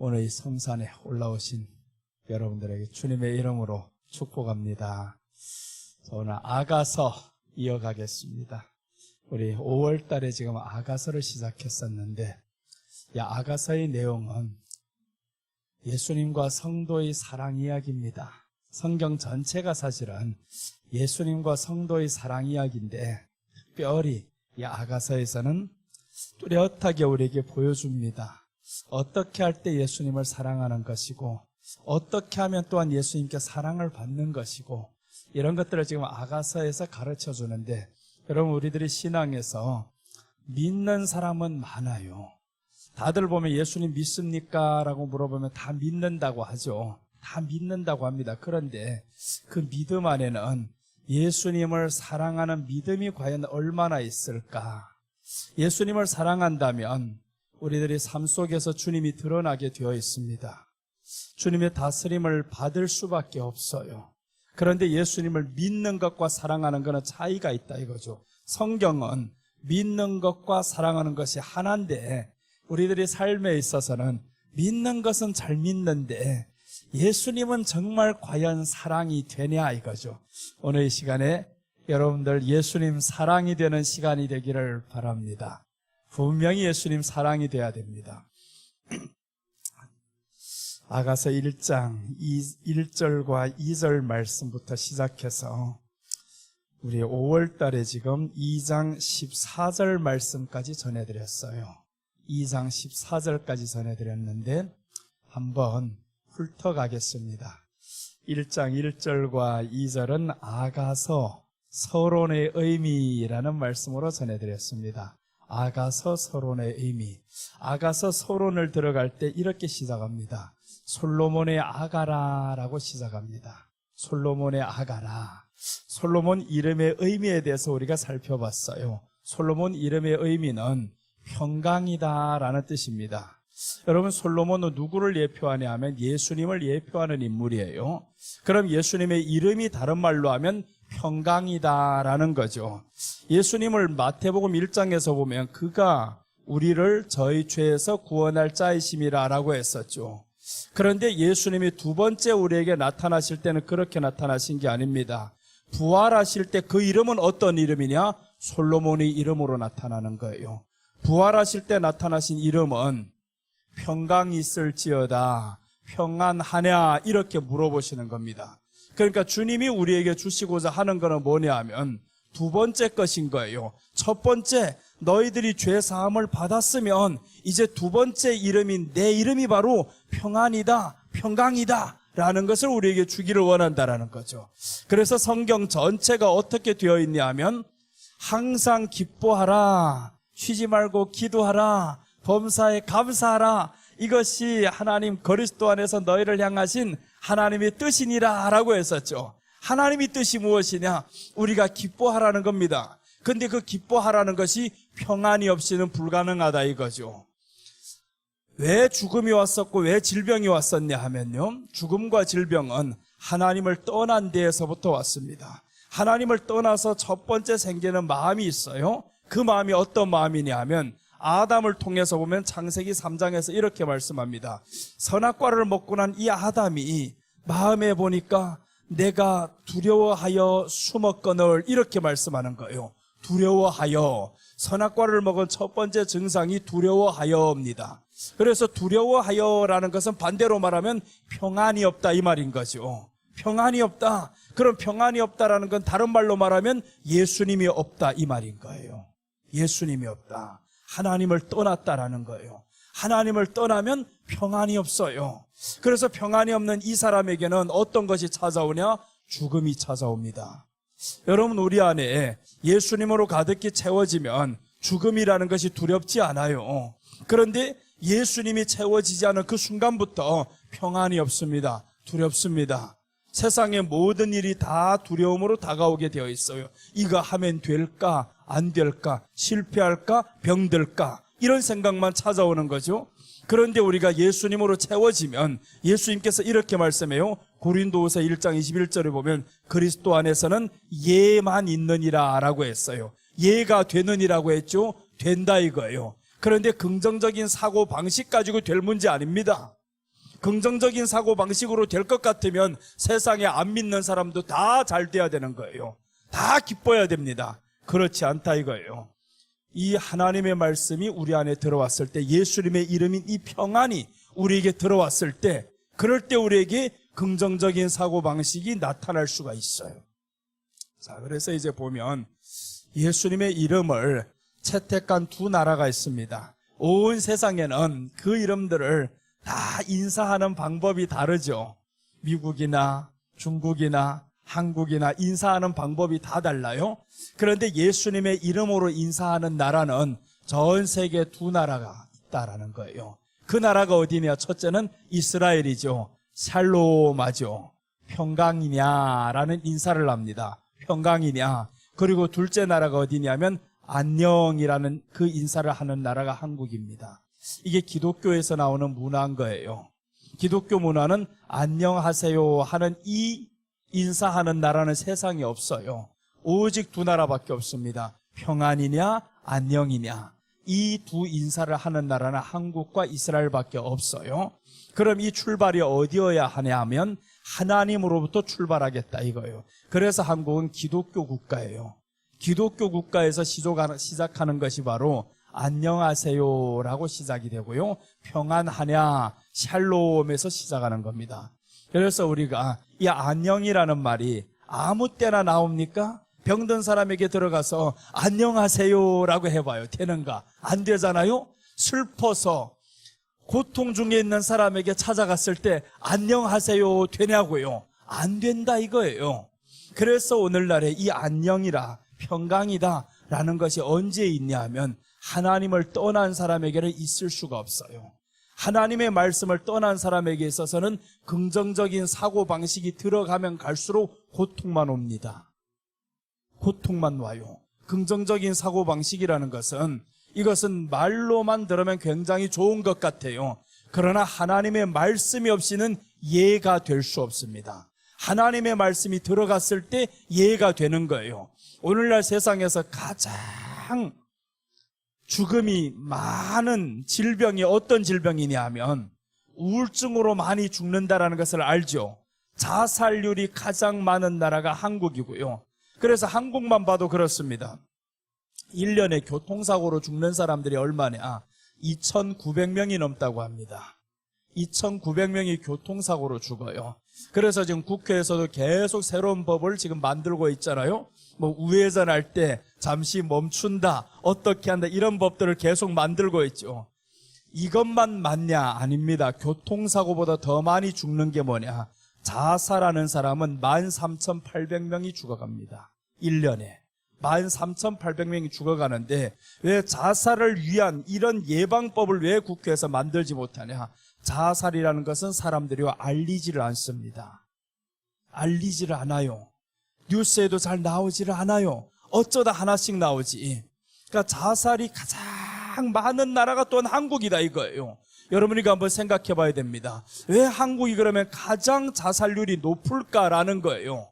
오늘 이 성산에 올라오신 여러분들에게 주님의 이름으로 축복합니다. 오늘 아가서 이어가겠습니다. 우리 5월 달에 지금 아가서를 시작했었는데, 이 아가서의 내용은 예수님과 성도의 사랑 이야기입니다. 성경 전체가 사실은 예수님과 성도의 사랑 이야기인데, 특별히 이 아가서에서는 뚜렷하게 우리에게 보여줍니다. 어떻게 할 때 예수님을 사랑하는 것이고, 어떻게 하면 또한 예수님께 사랑을 받는 것이고, 이런 것들을 지금 아가서에서 가르쳐 주는데, 여러분, 우리들이 신앙에서 믿는 사람은 많아요. 다들 보면 예수님 믿습니까? 라고 물어보면 다 믿는다고 하죠. 다 믿는다고 합니다. 그런데 그 믿음 안에는 예수님을 사랑하는 믿음이 과연 얼마나 있을까? 예수님을 사랑한다면 우리들이 삶 속에서 주님이 드러나게 되어 있습니다. 주님의 다스림을 받을 수밖에 없어요. 그런데 예수님을 믿는 것과 사랑하는 것은 차이가 있다 이거죠. 성경은 믿는 것과 사랑하는 것이 하나인데, 우리들이 삶에 있어서는 믿는 것은 잘 믿는데 예수님은 정말 과연 사랑이 되냐 이거죠. 오늘 이 시간에 여러분들 예수님 사랑이 되는 시간이 되기를 바랍니다. 분명히 예수님 사랑이 돼야 됩니다. 아가서 1장 1절과 2절 말씀부터 시작해서 우리 5월 달에 지금 2장 14절 말씀까지 전해드렸어요. 2장 14절까지 전해드렸는데 한번 훑어가겠습니다. 1장 1절과 2절은 아가서 서론의 의미라는 말씀으로 전해드렸습니다. 아가서 서론의 의미. 아가서 서론을 들어갈 때 이렇게 시작합니다. 솔로몬의 아가라라고 시작합니다. 솔로몬의 아가라. 솔로몬 이름의 의미에 대해서 우리가 살펴봤어요. 솔로몬 이름의 의미는 평강이다라는 뜻입니다. 여러분, 솔로몬은 누구를 예표하냐 하면 예수님을 예표하는 인물이에요. 그럼 예수님의 이름이 다른 말로 하면 평강이다라는 거죠. 예수님을 마태복음 1장에서 보면 그가 우리를 저희 죄에서 구원할 자이심이라라고 했었죠. 그런데 예수님이 두 번째 우리에게 나타나실 때는 그렇게 나타나신 게 아닙니다. 부활하실 때 그 이름은 어떤 이름이냐? 솔로몬의 이름으로 나타나는 거예요. 부활하실 때 나타나신 이름은 평강이 있을지어다, 평안하냐, 이렇게 물어보시는 겁니다. 그러니까 주님이 우리에게 주시고자 하는 것은 뭐냐 하면 두 번째 것인 거예요. 첫 번째, 너희들이 죄 사함을 받았으면 이제 두 번째 이름인 내 이름이 바로 평안이다, 평강이다 라는 것을 우리에게 주기를 원한다라는 거죠. 그래서 성경 전체가 어떻게 되어 있냐 하면 항상 기뻐하라, 쉬지 말고 기도하라, 범사에 감사하라, 이것이 하나님 그리스도 안에서 너희를 향하신 하나님의 뜻이니라 라고 했었죠. 하나님의 뜻이 무엇이냐? 우리가 기뻐하라는 겁니다. 근데 그 기뻐하라는 것이 평안이 없이는 불가능하다 이거죠. 왜 죽음이 왔었고 왜 질병이 왔었냐 하면요, 죽음과 질병은 하나님을 떠난 데에서부터 왔습니다. 하나님을 떠나서 첫 번째 생기는 마음이 있어요. 그 마음이 어떤 마음이냐 하면 아담을 통해서 보면 창세기 3장에서 이렇게 말씀합니다. 선악과를 먹고 난 이 아담이 마음에 보니까 내가 두려워하여 숨었거늘, 이렇게 말씀하는 거예요. 두려워하여. 선악과를 먹은 첫 번째 증상이 두려워하여입니다. 그래서 두려워하여라는 것은 반대로 말하면 평안이 없다 이 말인 거죠. 평안이 없다. 그럼 평안이 없다라는 건 다른 말로 말하면 예수님이 없다 이 말인 거예요. 예수님이 없다. 하나님을 떠났다라는 거예요. 하나님을 떠나면 평안이 없어요. 그래서 평안이 없는 이 사람에게는 어떤 것이 찾아오냐? 죽음이 찾아옵니다. 여러분, 우리 안에 예수님으로 가득히 채워지면 죽음이라는 것이 두렵지 않아요. 그런데 예수님이 채워지지 않은 그 순간부터 평안이 없습니다. 두렵습니다. 세상의 모든 일이 다 두려움으로 다가오게 되어 있어요. 이거 하면 될까? 안 될까? 실패할까? 병들까? 이런 생각만 찾아오는 거죠. 그런데 우리가 예수님으로 채워지면 예수님께서 이렇게 말씀해요. 고린도후서 1장 21절에 보면 그리스도 안에서는 예만 있느니라 라고 했어요. 예가 되느니라고 했죠. 된다 이거예요. 그런데 긍정적인 사고 방식 가지고 될 문제 아닙니다. 긍정적인 사고방식으로 될 것 같으면 세상에 안 믿는 사람도 다 잘 돼야 되는 거예요. 다 기뻐야 됩니다. 그렇지 않다 이거예요. 이 하나님의 말씀이 우리 안에 들어왔을 때, 예수님의 이름인 이 평안이 우리에게 들어왔을 때, 그럴 때 우리에게 긍정적인 사고방식이 나타날 수가 있어요. 자, 그래서 이제 보면 예수님의 이름을 채택한 두 나라가 있습니다. 온 세상에는 그 이름들을 다 인사하는 방법이 다르죠. 미국이나 중국이나 한국이나 인사하는 방법이 다 달라요. 그런데 예수님의 이름으로 인사하는 나라는 전 세계 두 나라가 있다라는 거예요. 그 나라가 어디냐? 첫째는 이스라엘이죠. 샬롬하죠. 평강이냐라는 인사를 합니다. 평강이냐. 그리고 둘째 나라가 어디냐면 안녕이라는 그 인사를 하는 나라가 한국입니다. 이게 기독교에서 나오는 문화인 거예요. 기독교 문화는 안녕하세요 하는 이 인사하는 나라는 세상에 없어요. 오직 두 나라밖에 없습니다. 평안이냐 안녕이냐. 이 두 인사를 하는 나라는 한국과 이스라엘밖에 없어요. 그럼 이 출발이 어디여야 하냐 하면 하나님으로부터 출발하겠다 이거예요. 그래서 한국은 기독교 국가예요. 기독교 국가에서 시작하는 것이 바로 안녕하세요라고 시작이 되고요. 평안하냐 샬롬에서 시작하는 겁니다. 그래서 우리가 이 안녕이라는 말이 아무 때나 나옵니까? 병든 사람에게 들어가서 안녕하세요라고 해봐요. 되는가? 안 되잖아요. 슬퍼서 고통 중에 있는 사람에게 찾아갔을 때 안녕하세요 되냐고요? 안 된다 이거예요. 그래서 오늘날에 이 안녕이라 평강이다 라는 것이 언제 있냐 하면 하나님을 떠난 사람에게는 있을 수가 없어요. 하나님의 말씀을 떠난 사람에게 있어서는 긍정적인 사고방식이 들어가면 갈수록 고통만 옵니다. 고통만 와요. 긍정적인 사고방식이라는 것은 이것은 말로만 들으면 굉장히 좋은 것 같아요. 그러나 하나님의 말씀이 없이는 이해가 될 수 없습니다. 하나님의 말씀이 들어갔을 때 이해가 되는 거예요. 오늘날 세상에서 가장 죽음이 많은 질병이 어떤 질병이냐 하면 우울증으로 많이 죽는다라는 것을 알죠. 자살률이 가장 많은 나라가 한국이고요. 그래서 한국만 봐도 그렇습니다. 1년에 교통사고로 죽는 사람들이 얼마냐? 2,900명이 넘다고 합니다. 2,900명이 교통사고로 죽어요. 그래서 지금 국회에서도 계속 새로운 법을 지금 만들고 있잖아요. 뭐 우회전할 때 잠시 멈춘다, 어떻게 한다, 이런 법들을 계속 만들고 있죠. 이것만 맞냐? 아닙니다. 교통사고보다 더 많이 죽는 게 뭐냐? 자살하는 사람은 13,800명이 죽어갑니다. 1년에 13,800명이 죽어가는데 왜 자살을 위한 이런 예방법을 왜 국회에서 만들지 못하냐? 자살이라는 것은 사람들이 알리지를 않습니다. 알리지를 않아요. 뉴스에도 잘 나오지를 않아요. 어쩌다 하나씩 나오지. 그러니까 자살이 가장 많은 나라가 또한 한국이다 이거예요. 여러분이 한번 생각해 봐야 됩니다. 왜 한국이 그러면 가장 자살률이 높을까라는 거예요.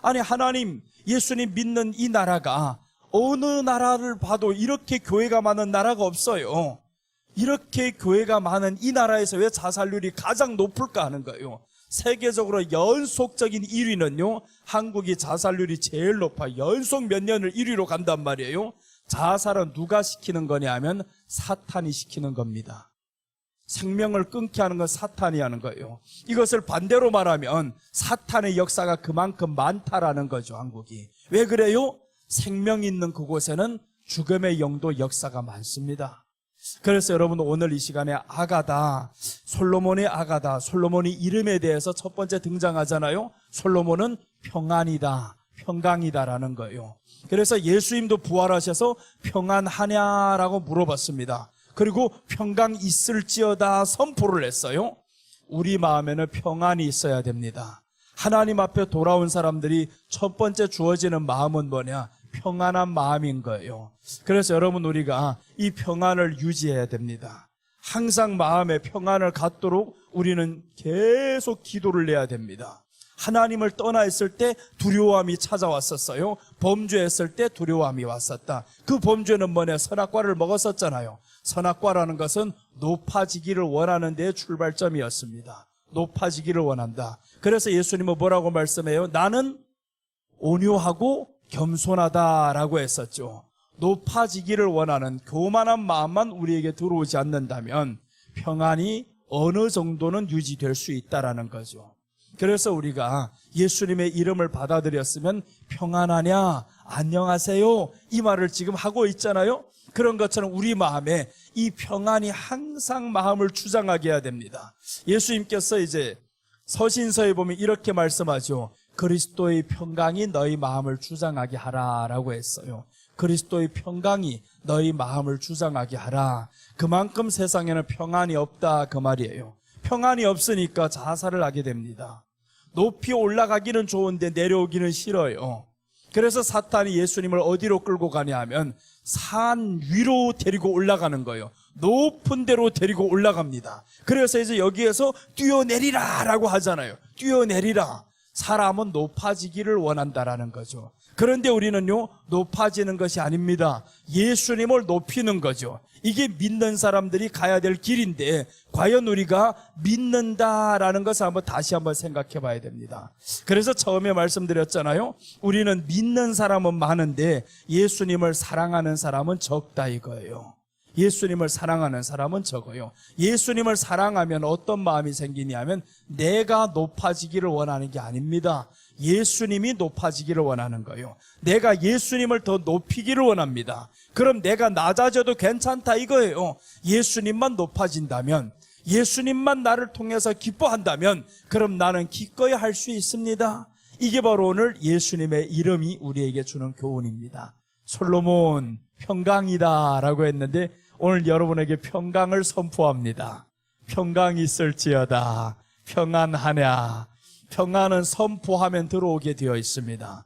아니 하나님, 예수님 믿는 이 나라가 어느 나라를 봐도 이렇게 교회가 많은 나라가 없어요. 이렇게 교회가 많은 이 나라에서 왜 자살률이 가장 높을까 하는 거예요. 세계적으로 연속적인 1위는요, 한국이 자살률이 제일 높아요. 연속 몇 년을 1위로 간단 말이에요. 자살은 누가 시키는 거냐 하면 사탄이 시키는 겁니다. 생명을 끊게 하는 건 사탄이 하는 거예요. 이것을 반대로 말하면 사탄의 역사가 그만큼 많다라는 거죠, 한국이. 왜 그래요? 생명 있는 그곳에는 죽음의 영도 역사가 많습니다. 그래서 여러분 오늘 이 시간에 아가다, 솔로몬의 아가다, 솔로몬의 이름에 대해서 첫 번째 등장하잖아요. 솔로몬은 평안이다, 평강이다라는 거예요. 그래서 예수님도 부활하셔서 평안하냐라고 물어봤습니다. 그리고 평강 있을지어다 선포를 했어요. 우리 마음에는 평안이 있어야 됩니다. 하나님 앞에 돌아온 사람들이 첫 번째 주어지는 마음은 뭐냐? 평안한 마음인 거예요. 그래서 여러분 우리가 이 평안을 유지해야 됩니다. 항상 마음에 평안을 갖도록 우리는 계속 기도를 해야 됩니다. 하나님을 떠나 있을 때 두려움이 찾아왔었어요. 범죄했을 때 두려움이 왔었다. 그 범죄는 뭐냐? 선악과를 먹었었잖아요. 선악과라는 것은 높아지기를 원하는 데의 출발점이었습니다. 높아지기를 원한다. 그래서 예수님은 뭐라고 말씀해요? 나는 온유하고 겸손하다라고 했었죠. 높아지기를 원하는 교만한 마음만 우리에게 들어오지 않는다면 평안이 어느 정도는 유지될 수 있다라는 거죠. 그래서 우리가 예수님의 이름을 받아들였으면 평안하냐, 안녕하세요, 이 말을 지금 하고 있잖아요. 그런 것처럼 우리 마음에 이 평안이 항상 마음을 주장하게 해야 됩니다. 예수님께서 이제 서신서에 보면 이렇게 말씀하죠. 그리스도의 평강이 너희 마음을 주장하게 하라라고 했어요. 그리스도의 평강이 너희 마음을 주장하게 하라. 그만큼 세상에는 평안이 없다 그 말이에요. 평안이 없으니까 자살을 하게 됩니다. 높이 올라가기는 좋은데 내려오기는 싫어요. 그래서 사탄이 예수님을 어디로 끌고 가냐 하면 산 위로 데리고 올라가는 거예요. 높은 데로 데리고 올라갑니다. 그래서 이제 여기에서 뛰어내리라 라고 하잖아요. 뛰어내리라. 사람은 높아지기를 원한다라는 거죠. 그런데 우리는요, 높아지는 것이 아닙니다. 예수님을 높이는 거죠. 이게 믿는 사람들이 가야 될 길인데 과연 우리가 믿는다라는 것을 다시 한번 생각해 봐야 됩니다. 그래서 처음에 말씀드렸잖아요. 우리는 믿는 사람은 많은데 예수님을 사랑하는 사람은 적다 이거예요. 예수님을 사랑하는 사람은 적어요. 예수님을 사랑하면 어떤 마음이 생기냐면 내가 높아지기를 원하는 게 아닙니다. 예수님이 높아지기를 원하는 거예요. 내가 예수님을 더 높이기를 원합니다. 그럼 내가 낮아져도 괜찮다 이거예요. 예수님만 높아진다면, 예수님만 나를 통해서 기뻐한다면 그럼 나는 기꺼이 할 수 있습니다. 이게 바로 오늘 예수님의 이름이 우리에게 주는 교훈입니다. 솔로몬 평강이다 라고 했는데 오늘 여러분에게 평강을 선포합니다. 평강이 있을지어다. 평안하냐. 평안은 선포하면 들어오게 되어 있습니다.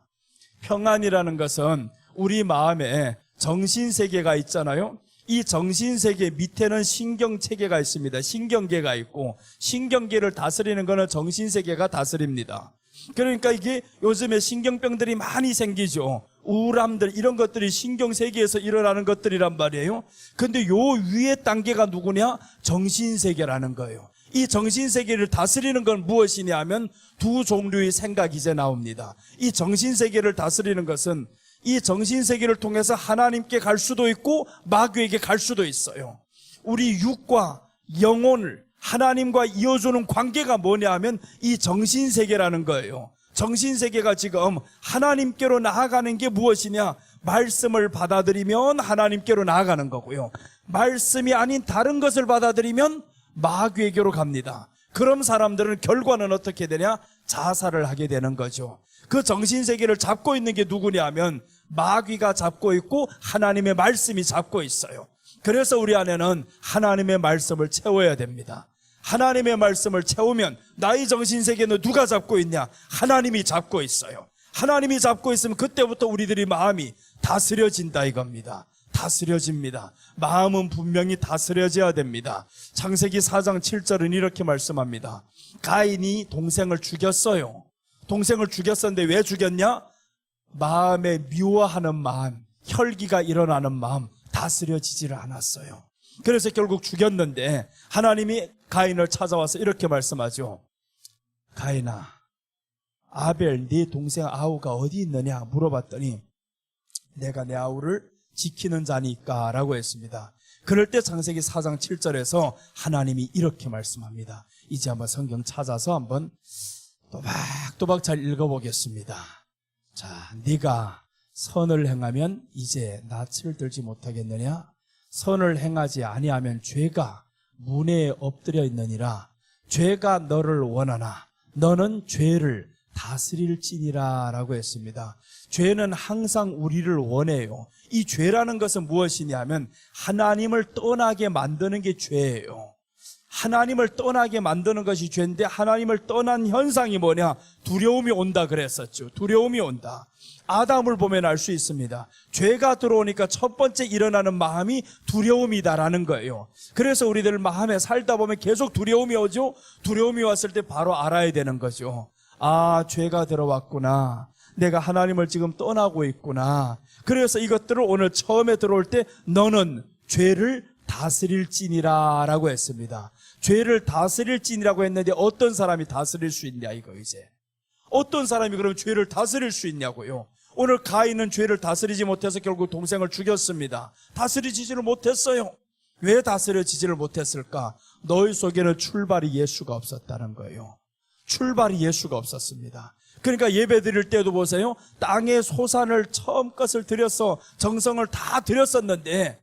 평안이라는 것은 우리 마음에 정신세계가 있잖아요. 이 정신세계 밑에는 신경체계가 있습니다. 신경계가 있고 신경계를 다스리는 것은 정신세계가 다스립니다. 그러니까 이게 요즘에 신경병들이 많이 생기죠. 우울함들 이런 것들이 신경세계에서 일어나는 것들이란 말이에요. 근데 요 위에 단계가 누구냐? 정신세계라는 거예요. 이 정신세계를 다스리는 건 무엇이냐 하면 두 종류의 생각이 이제 나옵니다. 이 정신세계를 다스리는 것은 이 정신세계를 통해서 하나님께 갈 수도 있고 마귀에게 갈 수도 있어요. 우리 육과 영혼을 하나님과 이어주는 관계가 뭐냐 하면 이 정신세계라는 거예요. 정신세계가 지금 하나님께로 나아가는 게 무엇이냐? 말씀을 받아들이면 하나님께로 나아가는 거고요. 말씀이 아닌 다른 것을 받아들이면 마귀에게로 갑니다. 그럼 사람들은 결과는 어떻게 되냐? 자살을 하게 되는 거죠. 그 정신세계를 잡고 있는 게 누구냐 하면 마귀가 잡고 있고 하나님의 말씀이 잡고 있어요. 그래서 우리 안에는 하나님의 말씀을 채워야 됩니다. 하나님의 말씀을 채우면 나의 정신세계는 누가 잡고 있냐? 하나님이 잡고 있어요. 하나님이 잡고 있으면 그때부터 우리들의 마음이 다스려진다 이겁니다. 다스려집니다. 마음은 분명히 다스려져야 됩니다. 창세기 4장 7절은 이렇게 말씀합니다. 가인이 동생을 죽였어요. 동생을 죽였었는데 왜 죽였냐? 마음에 미워하는 마음, 혈기가 일어나는 마음 다스려지지를 않았어요. 그래서 결국 죽였는데 하나님이 가인을 찾아와서 이렇게 말씀하죠. 가인아, 아벨 네 동생 아우가 어디 있느냐 물어봤더니 내가 내 아우를 지키는 자니까 라고 했습니다. 그럴 때 창세기 4장 7절에서 하나님이 이렇게 말씀합니다. 이제 한번 성경 찾아서 한번 또박또박 잘 읽어보겠습니다. 자, 네가 선을 행하면 이제 낯을 들지 못하겠느냐? 선을 행하지 아니하면 죄가 문에 엎드려 있느니라. 죄가 너를 원하나 너는 죄를 다스릴지니라 라고 했습니다. 죄는 항상 우리를 원해요. 이 죄라는 것은 무엇이냐면 하나님을 떠나게 만드는 게 죄예요. 하나님을 떠나게 만드는 것이 죄인데 하나님을 떠난 현상이 뭐냐? 두려움이 온다 그랬었죠. 두려움이 온다. 아담을 보면 알 수 있습니다. 죄가 들어오니까 첫 번째 일어나는 마음이 두려움이다라는 거예요. 그래서 우리들 마음에 살다 보면 계속 두려움이 오죠. 두려움이 왔을 때 바로 알아야 되는 거죠. 아, 죄가 들어왔구나. 내가 하나님을 지금 떠나고 있구나. 그래서 이것들을 오늘 처음에 들어올 때 너는 죄를 다스릴지니라 라고 했습니다. 죄를 다스릴지니라고 했는데 어떤 사람이 다스릴 수 있냐 이거 이제. 어떤 사람이 그러면 죄를 다스릴 수 있냐고요. 오늘 가인은 죄를 다스리지 못해서 결국 동생을 죽였습니다. 다스리지를 못했어요. 왜 다스려지지를 못했을까? 너희 속에는 출발이 예수가 없었다는 거예요. 출발이 예수가 없었습니다. 그러니까 예배 드릴 때도 보세요. 땅의 소산을 처음 것을 드려서 정성을 다 드렸었는데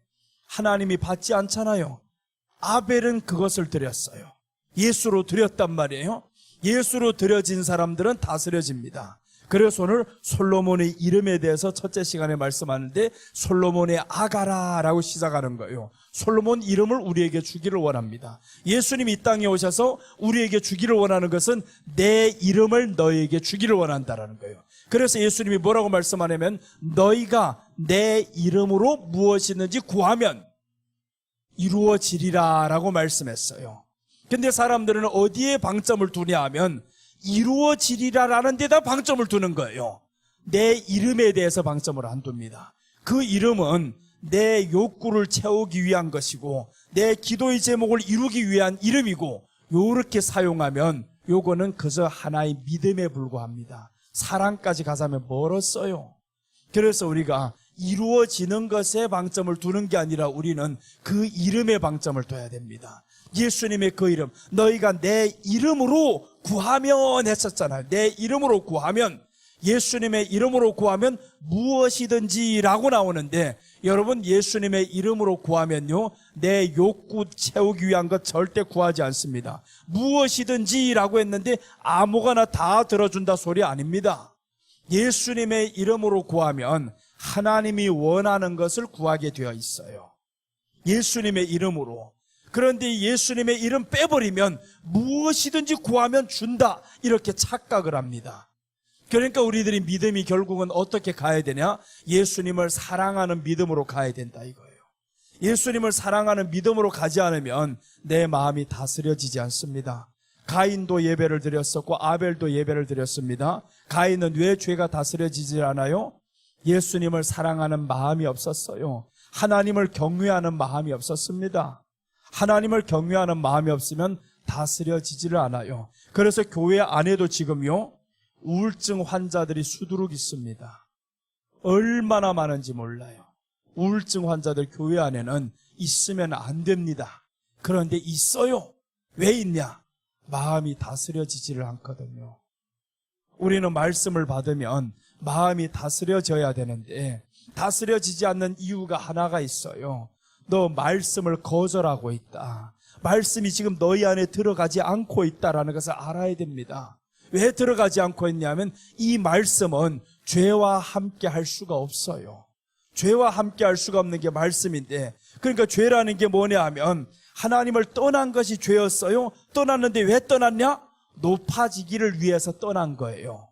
하나님이 받지 않잖아요. 아벨은 그것을 드렸어요. 예수로 드렸단 말이에요. 예수로 드려진 사람들은 다스려집니다. 그래서 오늘 솔로몬의 이름에 대해서 첫째 시간에 말씀하는데 솔로몬의 아가라라고 시작하는 거예요. 솔로몬 이름을 우리에게 주기를 원합니다. 예수님이 이 땅에 오셔서 우리에게 주기를 원하는 것은 내 이름을 너희에게 주기를 원한다라는 거예요. 그래서 예수님이 뭐라고 말씀하냐면 너희가 내 이름으로 무엇이든지 구하면 이루어지리라 라고 말씀했어요. 근데 사람들은 어디에 방점을 두냐 하면 이루어지리라라는 데다 방점을 두는 거예요. 내 이름에 대해서 방점을 안 둡니다. 그 이름은 내 욕구를 채우기 위한 것이고 내 기도의 제목을 이루기 위한 이름이고 요렇게 사용하면 요거는 그저 하나의 믿음에 불과합니다. 사랑까지 가자면 멀었어요. 그래서 우리가 이루어지는 것에 방점을 두는 게 아니라 우리는 그 이름에 방점을 둬야 됩니다. 예수님의 그 이름, 너희가 내 이름으로 구하면 했었잖아요. 내 이름으로 구하면, 예수님의 이름으로 구하면 무엇이든지 라고 나오는데 여러분 예수님의 이름으로 구하면요 내 욕구 채우기 위한 것 절대 구하지 않습니다. 무엇이든지 라고 했는데 아무거나 다 들어준다 소리 아닙니다. 예수님의 이름으로 구하면 하나님이 원하는 것을 구하게 되어 있어요. 예수님의 이름으로. 그런데 예수님의 이름 빼버리면 무엇이든지 구하면 준다 이렇게 착각을 합니다. 그러니까 우리들이 믿음이 결국은 어떻게 가야 되냐? 예수님을 사랑하는 믿음으로 가야 된다 이거예요. 예수님을 사랑하는 믿음으로 가지 않으면 내 마음이 다스려지지 않습니다. 가인도 예배를 드렸었고 아벨도 예배를 드렸습니다. 가인은 왜 죄가 다스려지지 않아요? 예수님을 사랑하는 마음이 없었어요. 하나님을 경외하는 마음이 없었습니다. 하나님을 경외하는 마음이 없으면 다스려지지를 않아요. 그래서 교회 안에도 지금요 우울증 환자들이 수두룩 있습니다. 얼마나 많은지 몰라요. 우울증 환자들 교회 안에는 있으면 안 됩니다. 그런데 있어요. 왜 있냐? 마음이 다스려지지를 않거든요. 우리는 말씀을 받으면 마음이 다스려져야 되는데 다스려지지 않는 이유가 하나가 있어요. 너 말씀을 거절하고 있다. 말씀이 지금 너희 안에 들어가지 않고 있다라는 것을 알아야 됩니다. 왜 들어가지 않고 있냐면 이 말씀은 죄와 함께 할 수가 없어요. 죄와 함께 할 수가 없는 게 말씀인데 그러니까 죄라는 게 뭐냐 하면 하나님을 떠난 것이 죄였어요. 떠났는데 왜 떠났냐? 높아지기를 위해서 떠난 거예요.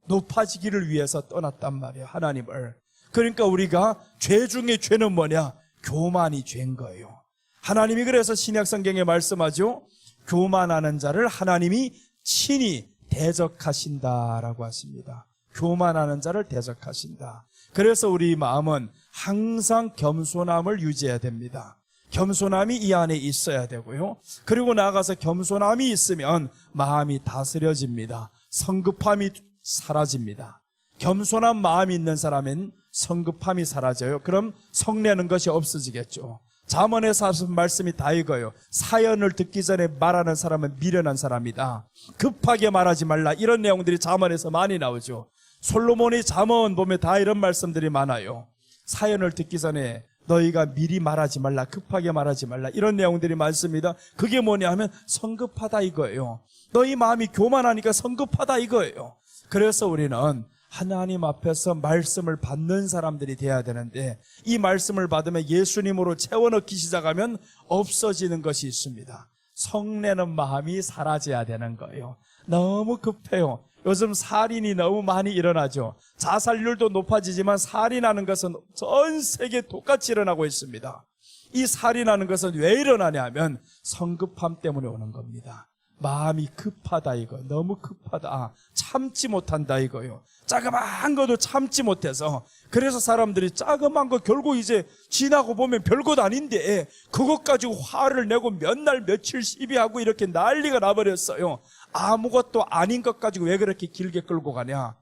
높아지기를 위해서 떠났단 말이에요. 하나님을. 그러니까 우리가 죄 중에 죄는 뭐냐? 교만이 죄인 거예요. 하나님이 그래서 신약 성경에 말씀하죠. 교만하는 자를 하나님이 친히 대적하신다라고 하십니다. 교만하는 자를 대적하신다. 그래서 우리 마음은 항상 겸손함을 유지해야 됩니다. 겸손함이 이 안에 있어야 되고요. 그리고 나아가서 겸손함이 있으면 마음이 다스려집니다. 성급함이 사라집니다. 겸손한 마음이 있는 사람은 성급함이 사라져요. 그럼 성내는 것이 없어지겠죠. 잠언에서 하신 말씀이 다 이거예요. 사연을 듣기 전에 말하는 사람은 미련한 사람이다. 급하게 말하지 말라. 이런 내용들이 잠언에서 많이 나오죠. 솔로몬의 잠언 보면 다 이런 말씀들이 많아요. 사연을 듣기 전에 너희가 미리 말하지 말라. 급하게 말하지 말라. 이런 내용들이 많습니다. 그게 뭐냐 하면 성급하다 이거예요. 너희 마음이 교만하니까 성급하다 이거예요. 그래서 우리는 하나님 앞에서 말씀을 받는 사람들이 돼야 되는데 이 말씀을 받으면 예수님으로 채워넣기 시작하면 없어지는 것이 있습니다. 성내는 마음이 사라져야 되는 거예요. 너무 급해요. 요즘 살인이 너무 많이 일어나죠. 자살률도 높아지지만 살인하는 것은 전 세계 똑같이 일어나고 있습니다. 이 살인하는 것은 왜 일어나냐 하면 성급함 때문에 오는 겁니다. 마음이 급하다 이거. 너무 급하다. 참지 못한다 이거요. 자그마한 것도 참지 못해서, 그래서 사람들이 자그마한 거 결국 이제 지나고 보면 별것 아닌데 그것 가지고 화를 내고 몇 날 며칠 시비하고 이렇게 난리가 나버렸어요. 아무것도 아닌 것 가지고 왜 그렇게 길게 끌고 가냐?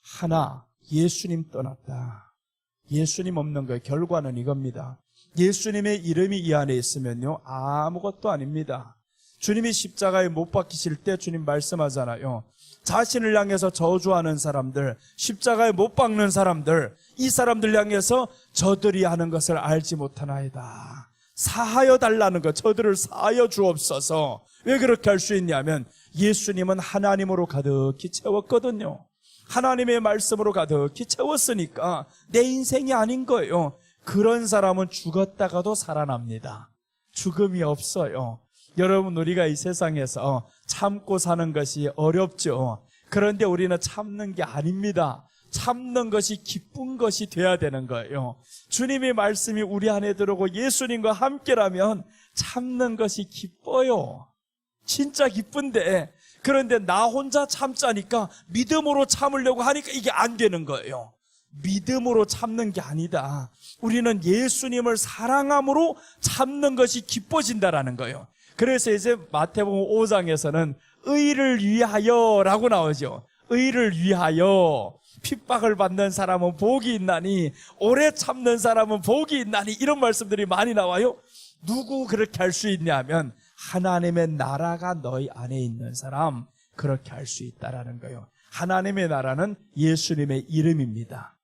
하나, 예수님 떠났다. 예수님 없는 거예요. 결과는 이겁니다. 예수님의 이름이 이 안에 있으면요, 아무것도 아닙니다. 주님이 십자가에 못 박히실 때 주님 말씀하잖아요. 자신을 향해서 저주하는 사람들, 십자가에 못 박는 사람들, 이 사람들 향해서 저들이 하는 것을 알지 못하나이다. 사하여 달라는 것, 저들을 사하여 주옵소서. 왜 그렇게 할 수 있냐면 예수님은 하나님으로 가득히 채웠거든요. 하나님의 말씀으로 가득히 채웠으니까 내 인생이 아닌 거예요. 그런 사람은 죽었다가도 살아납니다. 죽음이 없어요. 여러분, 우리가 이 세상에서 참고 사는 것이 어렵죠. 그런데 우리는 참는 게 아닙니다. 참는 것이 기쁜 것이 돼야 되는 거예요. 주님의 말씀이 우리 안에 들어오고 예수님과 함께라면 참는 것이 기뻐요. 진짜 기쁜데, 그런데 나 혼자 참자니까 믿음으로 참으려고 하니까 이게 안 되는 거예요. 믿음으로 참는 게 아니다. 우리는 예수님을 사랑함으로 참는 것이 기뻐진다라는 거예요. 그래서 이제 마태복음 5장에서는 의를 위하여라고 나오죠. 의를 위하여. 핍박을 받는 사람은 복이 있나니, 오래 참는 사람은 복이 있나니, 이런 말씀들이 많이 나와요. 누구 그렇게 할 수 있냐면 하나님의 나라가 너희 안에 있는 사람, 그렇게 할 수 있다라는 거예요. 하나님의 나라는 예수님의 이름입니다.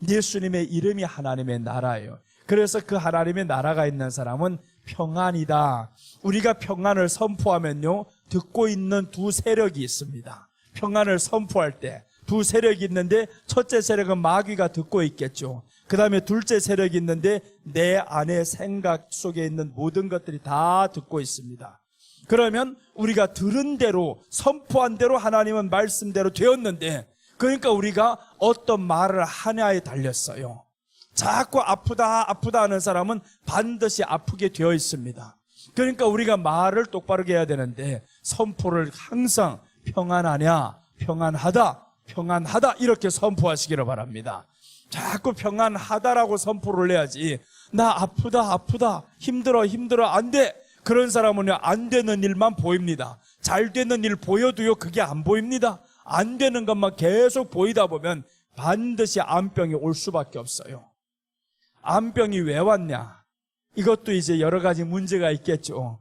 예수님의 이름이 하나님의 나라예요. 그래서 그 하나님의 나라가 있는 사람은 평안이다. 우리가 평안을 선포하면요, 듣고 있는 두 세력이 있습니다. 평안을 선포할 때 두 세력이 있는데, 첫째 세력은 마귀가 듣고 있겠죠. 그 다음에 둘째 세력이 있는데 내 안에 생각 속에 있는 모든 것들이 다 듣고 있습니다. 그러면 우리가 들은 대로, 선포한 대로 하나님은 말씀대로 되었는데, 그러니까 우리가 어떤 말을 하냐에 달렸어요. 자꾸 아프다 아프다 하는 사람은 반드시 아프게 되어 있습니다. 그러니까 우리가 말을 똑바르게 해야 되는데 선포를 항상 평안하냐, 평안하다, 평안하다 이렇게 선포하시기를 바랍니다. 자꾸 평안하다라고 선포를 해야지, 나 아프다 아프다, 힘들어 힘들어, 안 돼, 그런 사람은요 안 되는 일만 보입니다. 잘 되는 일 보여도요 그게 안 보입니다. 안 되는 것만 계속 보이다 보면 반드시 암병이 올 수밖에 없어요. 암병이 왜 왔냐? 이것도 이제 여러 가지 문제가 있겠죠.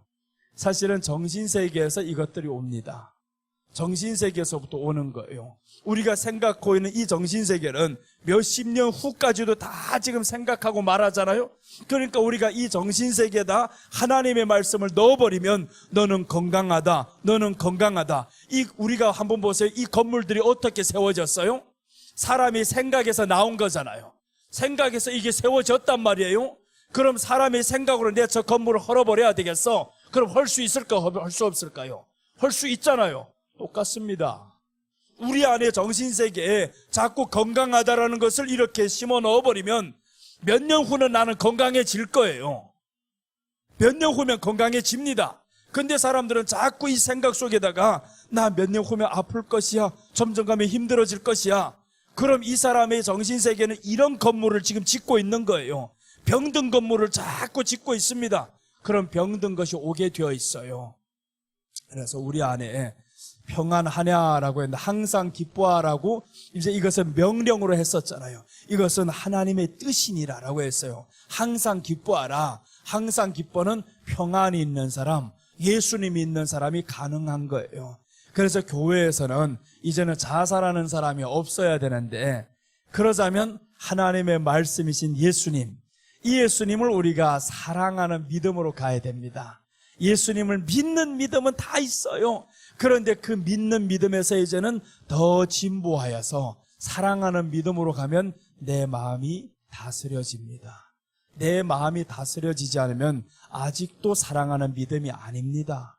사실은 정신세계에서 이것들이 옵니다. 정신세계에서부터 오는 거예요. 우리가 생각하고 있는 이 정신세계는 몇십 년 후까지도 다 지금 생각하고 말하잖아요. 그러니까 우리가 이 정신세계에다 하나님의 말씀을 넣어버리면 너는 건강하다, 너는 건강하다. 우리가 한번 보세요. 이 건물들이 어떻게 세워졌어요? 사람이 생각에서 나온 거잖아요. 생각에서 이게 세워졌단 말이에요. 그럼 사람의 생각으로 내 저 건물을 헐어버려야 되겠어? 그럼 헐 수 있을까? 헐 수 없을까요? 헐 수 있잖아요. 똑같습니다. 우리 안에 정신세계에 자꾸 건강하다라는 것을 이렇게 심어 넣어버리면 몇 년 후는 나는 건강해질 거예요. 몇 년 후면 건강해집니다. 근데 사람들은 자꾸 이 생각 속에다가 나 몇 년 후면 아플 것이야, 점점 가면 힘들어질 것이야. 그럼 이 사람의 정신세계는 이런 건물을 지금 짓고 있는 거예요. 병든 건물을 자꾸 짓고 있습니다. 그럼 병든 것이 오게 되어 있어요. 그래서 우리 안에 평안하냐라고 했는데 항상 기뻐하라고 이제 이것을 명령으로 했었잖아요. 이것은 하나님의 뜻이니라라고 했어요. 항상 기뻐하라. 항상 기뻐는 평안이 있는 사람, 예수님이 있는 사람이 가능한 거예요. 그래서 교회에서는 이제는 자살하는 사람이 없어야 되는데, 그러자면 하나님의 말씀이신 예수님, 이 예수님을 우리가 사랑하는 믿음으로 가야 됩니다. 예수님을 믿는 믿음은 다 있어요. 그런데 그 믿는 믿음에서 이제는 더 진보하여서 사랑하는 믿음으로 가면 내 마음이 다스려집니다. 내 마음이 다스려지지 않으면 아직도 사랑하는 믿음이 아닙니다.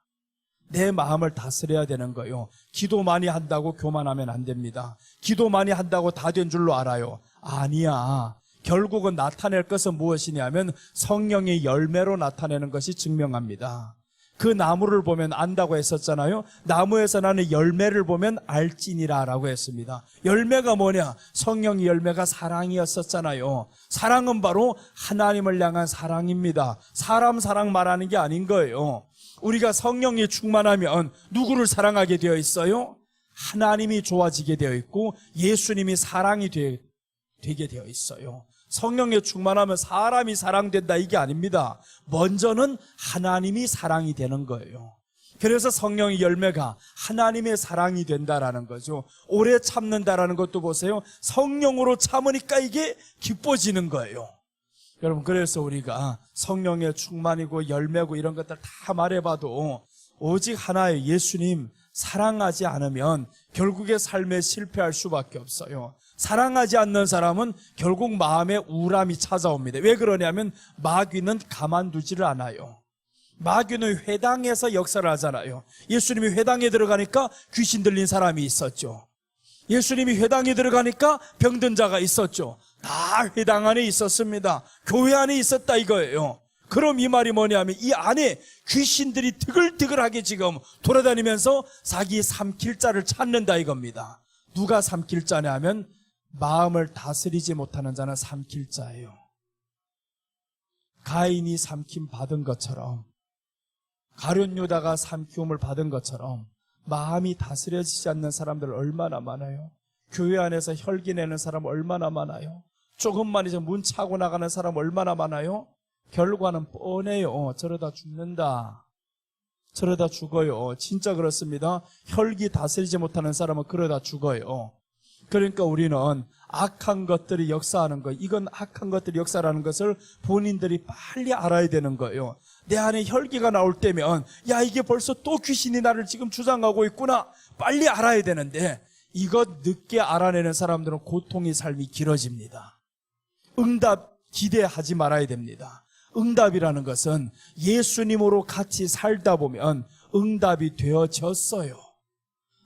내 마음을 다스려야 되는 거예요. 기도 많이 한다고 교만하면 안 됩니다. 기도 많이 한다고 다 된 줄로 알아요. 아니야. 결국은 나타낼 것은 무엇이냐면 성령의 열매로 나타내는 것이 증명합니다. 그 나무를 보면 안다고 했었잖아요. 나무에서 나는 열매를 보면 알지니라 라고 했습니다. 열매가 뭐냐? 성령의 열매가 사랑이었었잖아요. 사랑은 바로 하나님을 향한 사랑입니다. 사람 사랑 말하는 게 아닌 거예요. 우리가 성령이 충만하면 누구를 사랑하게 되어 있어요? 하나님이 좋아지게 되어 있고 예수님이 사랑이 되게 되어 있어요. 성령에 충만하면 사람이 사랑된다 이게 아닙니다. 먼저는 하나님이 사랑이 되는 거예요. 그래서 성령의 열매가 하나님의 사랑이 된다라는 거죠. 오래 참는다라는 것도 보세요. 성령으로 참으니까 이게 기뻐지는 거예요. 여러분, 그래서 우리가 성령의 충만이고 열매고 이런 것들 다 말해봐도 오직 하나의 예수님 사랑하지 않으면 결국에 삶에 실패할 수밖에 없어요. 사랑하지 않는 사람은 결국 마음에 우울함이 찾아옵니다. 왜 그러냐면 마귀는 가만두지를 않아요. 마귀는 회당에서 역사를 하잖아요. 예수님이 회당에 들어가니까 귀신 들린 사람이 있었죠. 예수님이 회당에 들어가니까 병든 자가 있었죠. 다 회당 안에 있었습니다. 교회 안에 있었다 이거예요. 그럼 이 말이 뭐냐면 이 안에 귀신들이 드글드글하게 지금 돌아다니면서 자기 삼킬 자를 찾는다 이겁니다. 누가 삼킬 자냐 하면 마음을 다스리지 못하는 자는 삼킬 자예요. 가인이 삼킴 받은 것처럼, 가룟 유다가 삼키움을 받은 것처럼 마음이 다스려지지 않는 사람들 얼마나 많아요. 교회 안에서 혈기 내는 사람 얼마나 많아요. 조금만 이제 문 차고 나가는 사람 얼마나 많아요. 결과는 뻔해요. 저러다 죽는다. 저러다 죽어요. 진짜 그렇습니다. 혈기 다스리지 못하는 사람은 그러다 죽어요. 그러니까 우리는 악한 것들이 역사하는 거, 이건 악한 것들이 역사라는 것을 본인들이 빨리 알아야 되는 거예요. 내 안에 혈기가 나올 때면 야, 이게 벌써 또 귀신이 나를 지금 주장하고 있구나, 빨리 알아야 되는데 이것 늦게 알아내는 사람들은 고통의 삶이 길어집니다. 응답 기대하지 말아야 됩니다. 응답이라는 것은 예수님으로 같이 살다 보면 응답이 되어졌어요.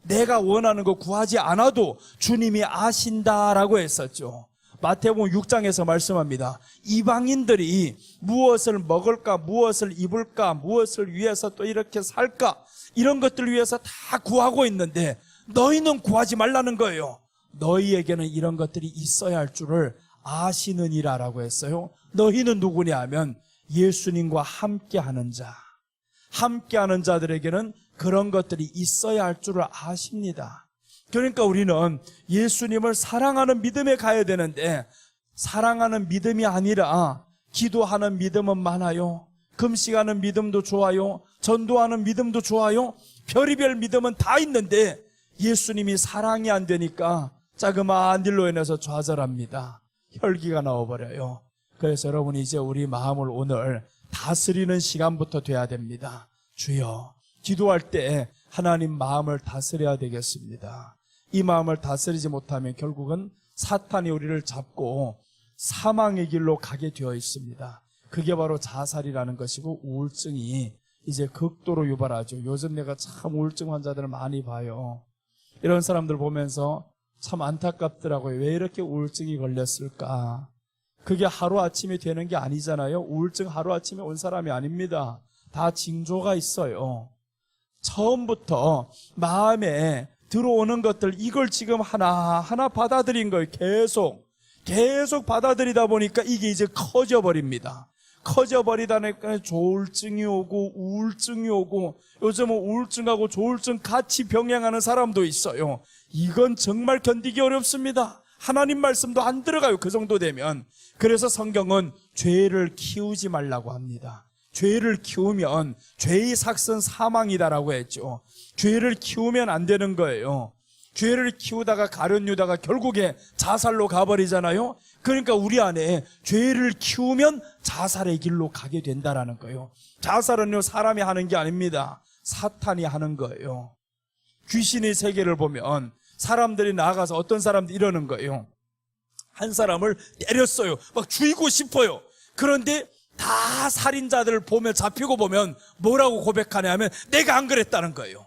내가 원하는 거 구하지 않아도 주님이 아신다라고 했었죠. 마태복음 6장에서 말씀합니다. 이방인들이 무엇을 먹을까, 무엇을 입을까, 무엇을 위해서 또 이렇게 살까, 이런 것들을 위해서 다 구하고 있는데 너희는 구하지 말라는 거예요. 너희에게는 이런 것들이 있어야 할 줄을 아시느니라 라고 했어요. 너희는 누구냐 하면 예수님과 함께하는 자, 함께하는 자들에게는 그런 것들이 있어야 할 줄을 아십니다. 그러니까 우리는 예수님을 사랑하는 믿음에 가야 되는데 사랑하는 믿음이 아니라 기도하는 믿음은 많아요. 금식하는 믿음도 좋아요. 전도하는 믿음도 좋아요. 별의별 믿음은 다 있는데 예수님이 사랑이 안 되니까 자그마한 일로 인해서 좌절합니다. 혈기가 나와버려요. 그래서 여러분, 이제 우리 마음을 오늘 다스리는 시간부터 돼야 됩니다. 주여, 기도할 때 하나님 마음을 다스려야 되겠습니다. 이 마음을 다스리지 못하면 결국은 사탄이 우리를 잡고 사망의 길로 가게 되어 있습니다. 그게 바로 자살이라는 것이고 우울증이 이제 극도로 유발하죠. 요즘 내가 참 우울증 환자들을 많이 봐요. 이런 사람들 보면서 참 안타깝더라고요. 왜 이렇게 우울증이 걸렸을까? 그게 하루아침에 되는 게 아니잖아요. 우울증 하루아침에 온 사람이 아닙니다. 다 징조가 있어요. 처음부터 마음에 들어오는 것들, 이걸 지금 하나하나 받아들인 거예요. 계속 받아들이다 보니까 이게 이제 커져버립니다. 커져버리다니까 조울증이 오고 우울증이 오고, 요즘은 우울증하고 조울증 같이 병행하는 사람도 있어요. 이건 정말 견디기 어렵습니다. 하나님 말씀도 안 들어가요. 그 정도 되면. 그래서 성경은 죄를 키우지 말라고 합니다. 죄를 키우면 죄의 삭은 사망이다라고 했죠. 죄를 키우면 안 되는 거예요. 죄를 키우다가 가룟 유다가 결국에 자살로 가버리잖아요. 그러니까 우리 안에 죄를 키우면 자살의 길로 가게 된다라는 거예요. 자살은요, 사람이 하는 게 아닙니다. 사탄이 하는 거예요. 귀신의 세계를 보면 사람들이 나가서 어떤 사람들이 이러는 거예요. 한 사람을 때렸어요. 막 죽이고 싶어요. 그런데 다 살인자들을 보면, 잡히고 보면 뭐라고 고백하냐면 내가 안 그랬다는 거예요.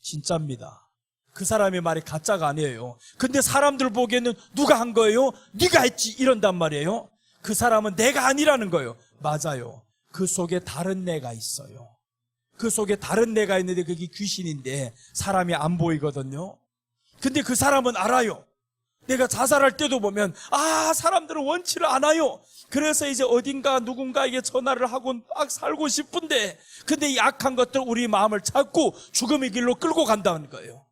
진짜입니다. 그 사람의 말이 가짜가 아니에요. 근데 사람들 보기에는 누가 한 거예요? 네가 했지, 이런단 말이에요. 그 사람은 내가 아니라는 거예요. 맞아요. 그 속에 다른 내가 있어요. 그 속에 다른 내가 있는데 그게 귀신인데 사람이 안 보이거든요. 근데 그 사람은 알아요. 내가 자살할 때도 보면 사람들은 원치를 않아요. 그래서 이제 어딘가 누군가에게 전화를 하고 막 살고 싶은데, 근데 이 악한 것들 우리 마음을 자꾸 죽음의 길로 끌고 간다는 거예요.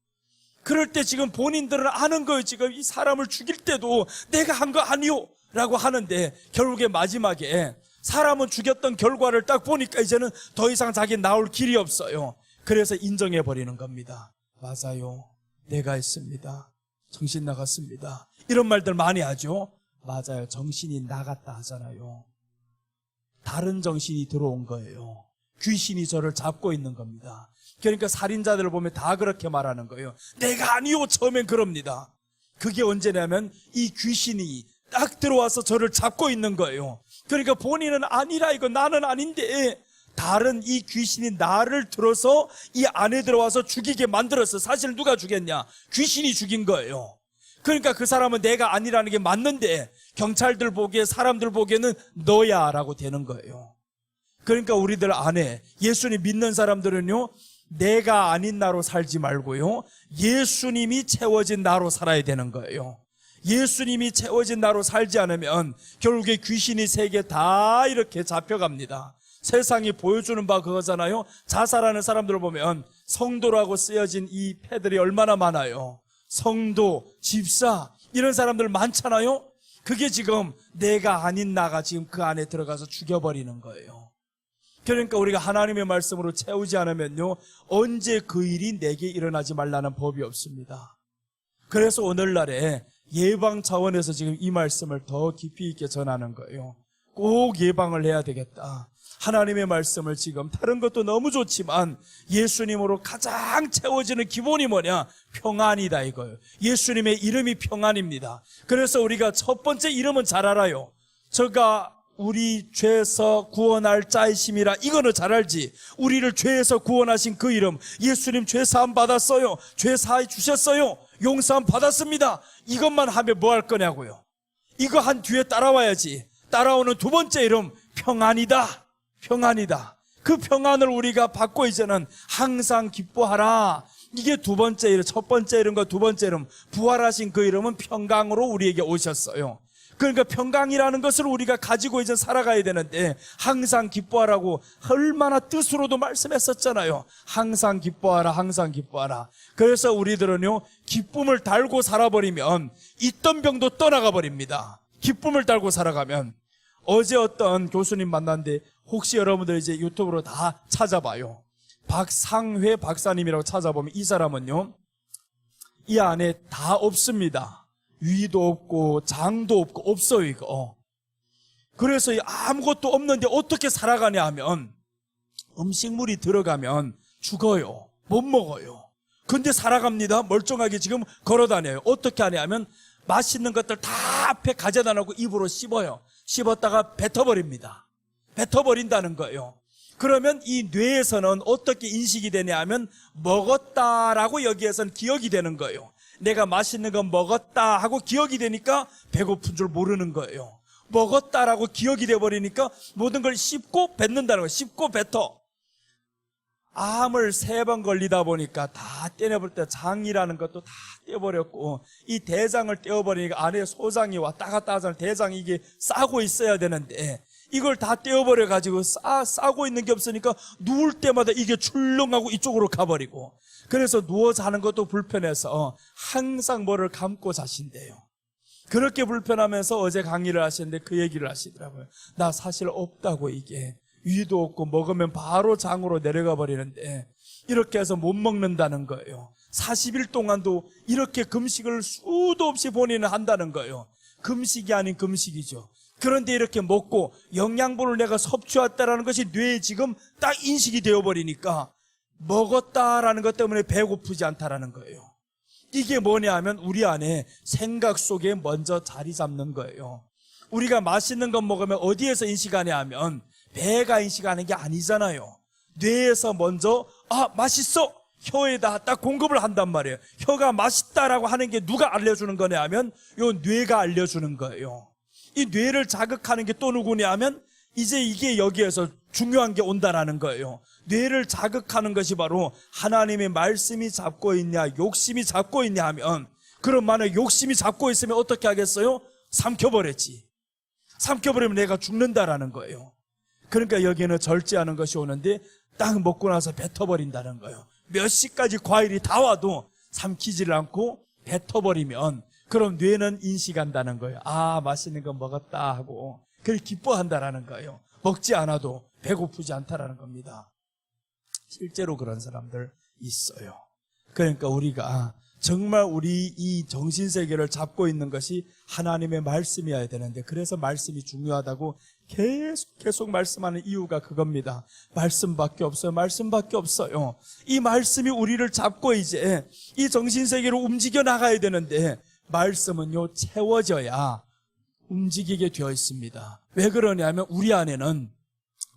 그럴 때 지금 본인들은 아는 거예요. 지금 이 사람을 죽일 때도 내가 한 거 아니요 라고 하는데, 결국에 마지막에 사람은 죽였던 결과를 딱 보니까 이제는 더 이상 자기는 나올 길이 없어요. 그래서 인정해버리는 겁니다. 맞아요, 내가 했습니다. 정신 나갔습니다. 이런 말들 많이 하죠. 맞아요, 정신이 나갔다 하잖아요. 다른 정신이 들어온 거예요. 귀신이 저를 잡고 있는 겁니다. 그러니까 살인자들을 보면 다 그렇게 말하는 거예요. 내가 아니요, 처음엔 그럽니다. 그게 언제냐면 이 귀신이 딱 들어와서 저를 잡고 있는 거예요. 그러니까 본인은 아니라, 이거 나는 아닌데 다른 이 귀신이 나를 들어서 이 안에 들어와서 죽이게 만들었어. 사실 누가 죽였냐? 귀신이 죽인 거예요. 그러니까 그 사람은 내가 아니라는 게 맞는데 경찰들 보기에, 사람들 보기에는 너야 라고 되는 거예요. 그러니까 우리들 안에 예수님 믿는 사람들은요, 내가 아닌 나로 살지 말고요, 예수님이 채워진 나로 살아야 되는 거예요. 예수님이 채워진 나로 살지 않으면 결국에 귀신이 세계 다 이렇게 잡혀갑니다. 세상이 보여주는 바 그거잖아요. 자살하는 사람들을 보면 성도라고 쓰여진 이 패들이 얼마나 많아요. 성도, 집사, 이런 사람들 많잖아요. 그게 지금 내가 아닌 나가 지금 그 안에 들어가서 죽여버리는 거예요. 그러니까 우리가 하나님의 말씀으로 채우지 않으면요, 언제 그 일이 내게 일어나지 말라는 법이 없습니다. 그래서 오늘날에 예방 차원에서 지금 이 말씀을 더 깊이 있게 전하는 거예요. 꼭 예방을 해야 되겠다. 하나님의 말씀을 지금, 다른 것도 너무 좋지만 예수님으로 가장 채워지는 기본이 뭐냐? 평안이다 이거예요. 예수님의 이름이 평안입니다. 그래서 우리가 첫 번째 이름은 잘 알아요. 저가 우리 죄에서 구원할 자이심이라, 이거는 잘 알지. 우리를 죄에서 구원하신 그 이름, 예수님 죄 사함 받았어요, 죄 사해 주셨어요, 용서함 받았습니다. 이것만 하면 뭐 할 거냐고요. 이거 한 뒤에 따라와야지. 따라오는 두 번째 이름, 평안이다. 평안이다. 그 평안을 우리가 받고 이제는 항상 기뻐하라. 이게 두 번째 이름. 첫 번째 이름과 두 번째 이름, 부활하신 그 이름은 평강으로 우리에게 오셨어요. 그러니까 평강이라는 것을 우리가 가지고 이제 살아가야 되는데, 항상 기뻐하라고 얼마나 뜻으로도 말씀했었잖아요. 항상 기뻐하라, 항상 기뻐하라. 그래서 우리들은요, 기쁨을 달고 살아버리면 있던 병도 떠나가 버립니다. 기쁨을 달고 살아가면. 어제 어떤 교수님 만났는데, 혹시 여러분들 이제 유튜브로 다 찾아봐요. 박상회 박사님이라고 찾아보면 이 사람은요, 이 안에 다 없습니다. 위도 없고 장도 없고 없어요 이거. 그래서 아무것도 없는데 어떻게 살아가냐 하면, 음식물이 들어가면 죽어요. 못 먹어요. 근데 살아갑니다. 멀쩡하게 지금 걸어다녀요. 어떻게 하냐 하면 맛있는 것들 다 앞에 가져다 놓고 입으로 씹어요. 씹었다가 뱉어버립니다. 뱉어버린다는 거예요. 그러면 이 뇌에서는 어떻게 인식이 되냐 하면 먹었다라고 여기에서는 기억이 되는 거예요. 내가 맛있는 거 먹었다 하고 기억이 되니까 배고픈 줄 모르는 거예요. 먹었다라고 기억이 돼버리니까 모든 걸 씹고 뱉는다는 거예요. 씹고 뱉어. 암을 3번 걸리다 보니까 다 떼내볼 때 장이라는 것도 다 떼어버렸고, 이 대장을 떼어버리니까 안에 소장이 왔다 갔다 하잖아요. 대장이 이게 싸고 있어야 되는데 이걸 다 떼어버려가지고 싸고 있는 게 없으니까 누울 때마다 이게 출렁하고 이쪽으로 가버리고, 그래서 누워 자는 것도 불편해서 항상 뭐를 감고 자신대요. 그렇게 불편하면서 어제 강의를 하시는데 그 얘기를 하시더라고요. 나 사실 없다고, 이게 위도 없고 먹으면 바로 장으로 내려가 버리는데 이렇게 해서 못 먹는다는 거예요. 40일 동안도 이렇게 금식을 수도 없이 본인은 한다는 거예요. 금식이 아닌 금식이죠. 그런데 이렇게 먹고 영양분을 내가 섭취했다라는 것이 뇌에 지금 딱 인식이 되어버리니까 먹었다라는 것 때문에 배고프지 않다라는 거예요. 이게 뭐냐 하면 우리 안에 생각 속에 먼저 자리 잡는 거예요. 우리가 맛있는 것 먹으면 어디에서 인식하냐 하면 배가 인식하는 게 아니잖아요. 뇌에서 먼저 맛있어, 혀에다 딱 공급을 한단 말이에요. 혀가 맛있다라고 하는 게 누가 알려주는 거냐 하면 요 뇌가 알려주는 거예요. 이 뇌를 자극하는 게 또 누구냐 하면 이제 이게 여기에서 중요한 게 온다라는 거예요. 뇌를 자극하는 것이 바로 하나님의 말씀이 잡고 있냐, 욕심이 잡고 있냐 하면, 그럼 만약 욕심이 잡고 있으면 어떻게 하겠어요? 삼켜버렸지. 삼켜버리면 내가 죽는다라는 거예요. 그러니까 여기에는 절제하는 것이 오는데 딱 먹고 나서 뱉어버린다는 거예요. 몇 시까지 과일이 다 와도 삼키지를 않고 뱉어버리면 그럼 뇌는 인식한다는 거예요. 아, 맛있는 거 먹었다 하고 그걸 기뻐한다라는 거예요. 먹지 않아도 배고프지 않다라는 겁니다. 실제로 그런 사람들 있어요. 그러니까 우리가 정말 우리 이 정신세계를 잡고 있는 것이 하나님의 말씀이어야 되는데, 그래서 말씀이 중요하다고 계속 말씀하는 이유가 그겁니다. 말씀밖에 없어요. 말씀밖에 없어요. 이 말씀이 우리를 잡고 이제 이 정신세계로 움직여 나가야 되는데, 말씀은요 채워져야 움직이게 되어 있습니다. 왜 그러냐면 우리 안에는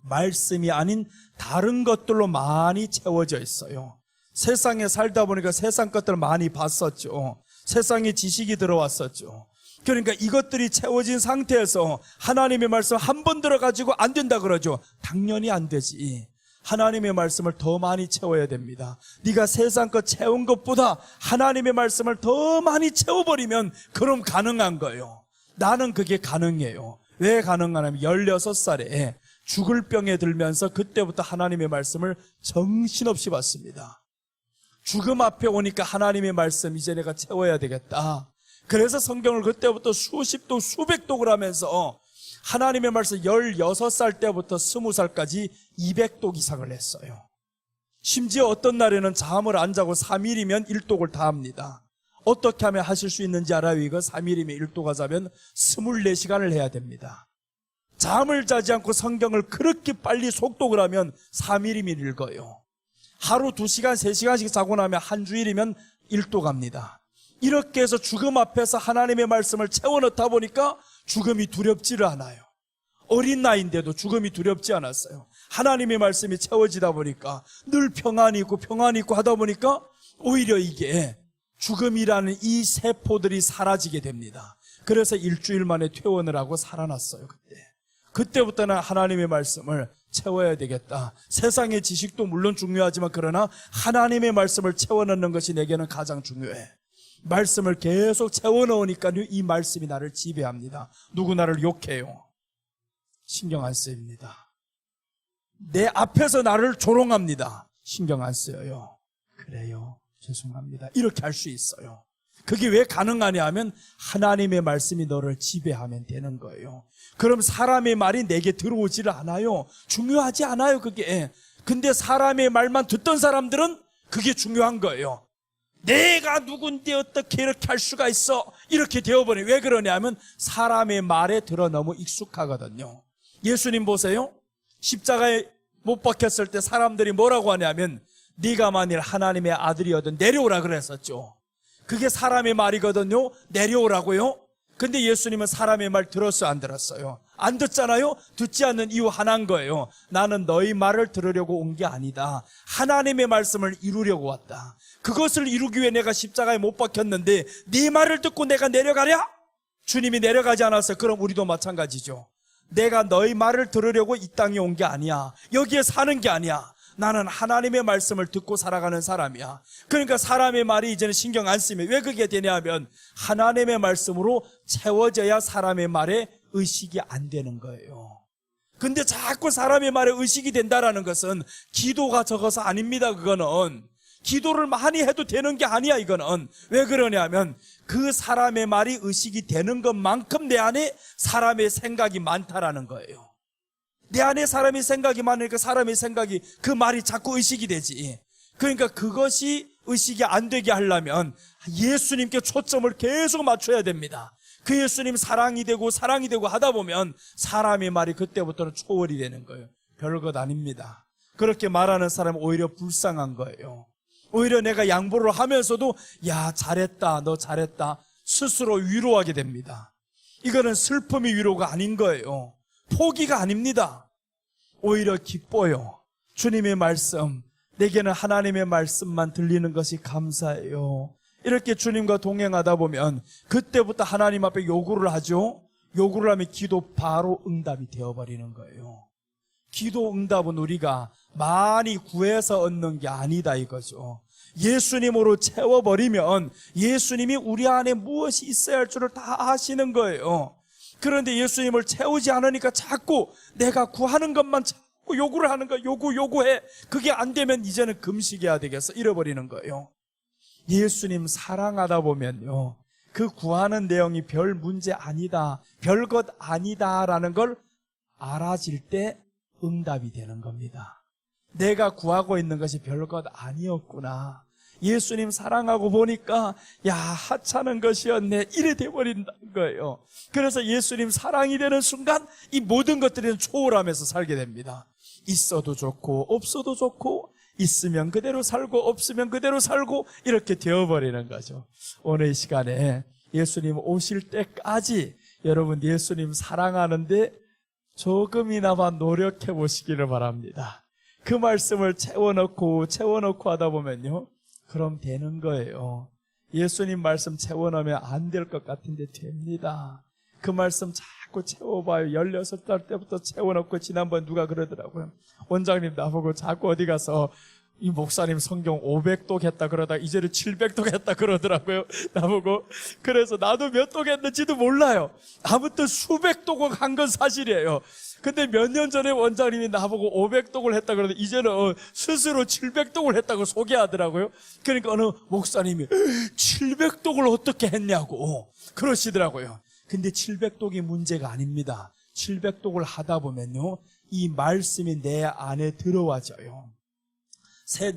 말씀이 아닌 다른 것들로 많이 채워져 있어요. 세상에 살다 보니까 세상 것들을 많이 봤었죠. 세상에 지식이 들어왔었죠. 그러니까 이것들이 채워진 상태에서 하나님의 말씀 한 번 들어가지고 안 된다 그러죠. 당연히 안 되지. 하나님의 말씀을 더 많이 채워야 됩니다. 네가 세상 것 채운 것보다 하나님의 말씀을 더 많이 채워버리면 그럼 가능한 거예요. 나는 그게 가능해요. 왜 가능하냐면 16살에 죽을 병에 들면서 그때부터 하나님의 말씀을 정신없이 봤습니다. 죽음 앞에 오니까 하나님의 말씀 이제 내가 채워야 되겠다. 그래서 성경을 그때부터 수십 독 수백 독을 하면서 하나님의 말씀 16살 때부터 20살까지 200독 이상을 했어요. 심지어 어떤 날에는 잠을 안 자고 3일이면 1독을 다 합니다. 어떻게 하면 하실 수 있는지 알아요? 이거 3일이면 1독 하자면 24시간을 해야 됩니다. 잠을 자지 않고 성경을 그렇게 빨리 속독을 하면 3일이면 읽어요. 하루 2시간, 3시간씩 자고 나면 한 주일이면 1독 합니다. 이렇게 해서 죽음 앞에서 하나님의 말씀을 채워넣다 보니까 죽음이 두렵지를 않아요. 어린 나이인데도 죽음이 두렵지 않았어요. 하나님의 말씀이 채워지다 보니까 늘 평안이 있고 하다 보니까 오히려 이게 죽음이라는 이 세포들이 사라지게 됩니다. 그래서 일주일 만에 퇴원을 하고 살아났어요. 그때부터는 하나님의 말씀을 채워야 되겠다. 세상의 지식도 물론 중요하지만 그러나 하나님의 말씀을 채워넣는 것이 내게는 가장 중요해. 말씀을 계속 채워넣으니까 이 말씀이 나를 지배합니다. 누구 나를 욕해요. 신경 안 쓰입니다. 내 앞에서 나를 조롱합니다. 신경 안 쓰여요. 그래요. 죄송합니다. 이렇게 할 수 있어요. 그게 왜 가능하냐 하면 하나님의 말씀이 너를 지배하면 되는 거예요. 그럼 사람의 말이 내게 들어오지를 않아요. 중요하지 않아요, 그게. 근데 사람의 말만 듣던 사람들은 그게 중요한 거예요. 내가 누군데 어떻게 이렇게 할 수가 있어? 이렇게 되어버려요. 왜 그러냐면 사람의 말에 들어 너무 익숙하거든요. 예수님 보세요. 십자가에 못 박혔을 때 사람들이 뭐라고 하냐면 네가 만일 하나님의 아들이어든 내려오라 그랬었죠. 그게 사람의 말이거든요. 내려오라고요. 근데 예수님은 사람의 말 들었어요, 안 들었어요? 안 듣잖아요. 듣지 않는 이유 하나인 거예요. 나는 너희 말을 들으려고 온 게 아니다. 하나님의 말씀을 이루려고 왔다. 그것을 이루기 위해 내가 십자가에 못 박혔는데 네 말을 듣고 내가 내려가랴? 주님이 내려가지 않았어요. 그럼 우리도 마찬가지죠. 내가 너희 말을 들으려고 이 땅에 온 게 아니야. 여기에 사는 게 아니야. 나는 하나님의 말씀을 듣고 살아가는 사람이야. 그러니까 사람의 말이 이제는 신경 안 쓰면 왜 그게 되냐 하면 하나님의 말씀으로 채워져야 사람의 말에 의식이 안 되는 거예요. 근데 자꾸 사람의 말에 의식이 된다라는 것은 기도가 적어서 아닙니다. 그거는 기도를 많이 해도 되는 게 아니야. 이거는 왜 그러냐면 그 사람의 말이 의식이 되는 것만큼 내 안에 사람의 생각이 많다라는 거예요. 내 안에 사람의 생각이 많으니까 사람의 생각이 그 말이 자꾸 의식이 되지. 그러니까 그것이 의식이 안 되게 하려면 예수님께 초점을 계속 맞춰야 됩니다. 그 예수님 사랑이 되고 하다 보면 사람의 말이 그때부터는 초월이 되는 거예요. 별것 아닙니다. 그렇게 말하는 사람은 오히려 불쌍한 거예요. 오히려 내가 양보를 하면서도 야 잘했다 너 잘했다 스스로 위로하게 됩니다. 이거는 슬픔이 위로가 아닌 거예요. 포기가 아닙니다. 오히려 기뻐요. 주님의 말씀, 내게는 하나님의 말씀만 들리는 것이 감사해요. 이렇게 주님과 동행하다 보면 그때부터 하나님 앞에 요구를 하죠. 요구를 하면 기도 바로 응답이 되어버리는 거예요. 기도 응답은 우리가 많이 구해서 얻는 게 아니다 이거죠. 예수님으로 채워버리면 예수님이 우리 안에 무엇이 있어야 할 줄을 다 아시는 거예요. 그런데 예수님을 채우지 않으니까 자꾸 내가 구하는 것만 자꾸 요구를 하는 거야. 요구해. 그게 안 되면 이제는 금식해야 되겠어. 잃어버리는 거예요. 예수님 사랑하다 보면요, 그 구하는 내용이 별 문제 아니다, 별 것 아니다라는 걸 알아질 때 응답이 되는 겁니다. 내가 구하고 있는 것이 별 것 아니었구나. 예수님 사랑하고 보니까 야, 하찮은 것이었네. 이래 돼버린다는 거예요. 그래서 예수님 사랑이 되는 순간 이 모든 것들은 초월하면서 살게 됩니다. 있어도 좋고 없어도 좋고, 있으면 그대로 살고 없으면 그대로 살고, 이렇게 되어버리는 거죠. 오늘 이 시간에 예수님 오실 때까지 여러분 예수님 사랑하는데 조금이나마 노력해 보시기를 바랍니다. 그 말씀을 채워넣고 하다 보면요, 그럼 되는 거예요. 예수님 말씀 채워넣으면 안 될 것 같은데 됩니다. 그 말씀 자꾸 채워봐요. 16살 때부터 채워넣고, 지난번 누가 그러더라고요. 원장님 나보고 자꾸 어디 가서 이 목사님 성경 500독 했다 그러다 이제는 700독 했다 그러더라고요. 나보고. 그래서 나도 몇 독 했는지도 몰라요. 아무튼 수백 독을 한 건 사실이에요. 근데 몇 년 전에 원장님이 나보고 500독을 했다 그러는데 이제는 스스로 700독을 했다고 소개하더라고요. 그러니까 어느 목사님이 700독을 어떻게 했냐고 그러시더라고요. 근데 700독이 문제가 아닙니다. 700독을 하다 보면요, 이 말씀이 내 안에 들어와져요.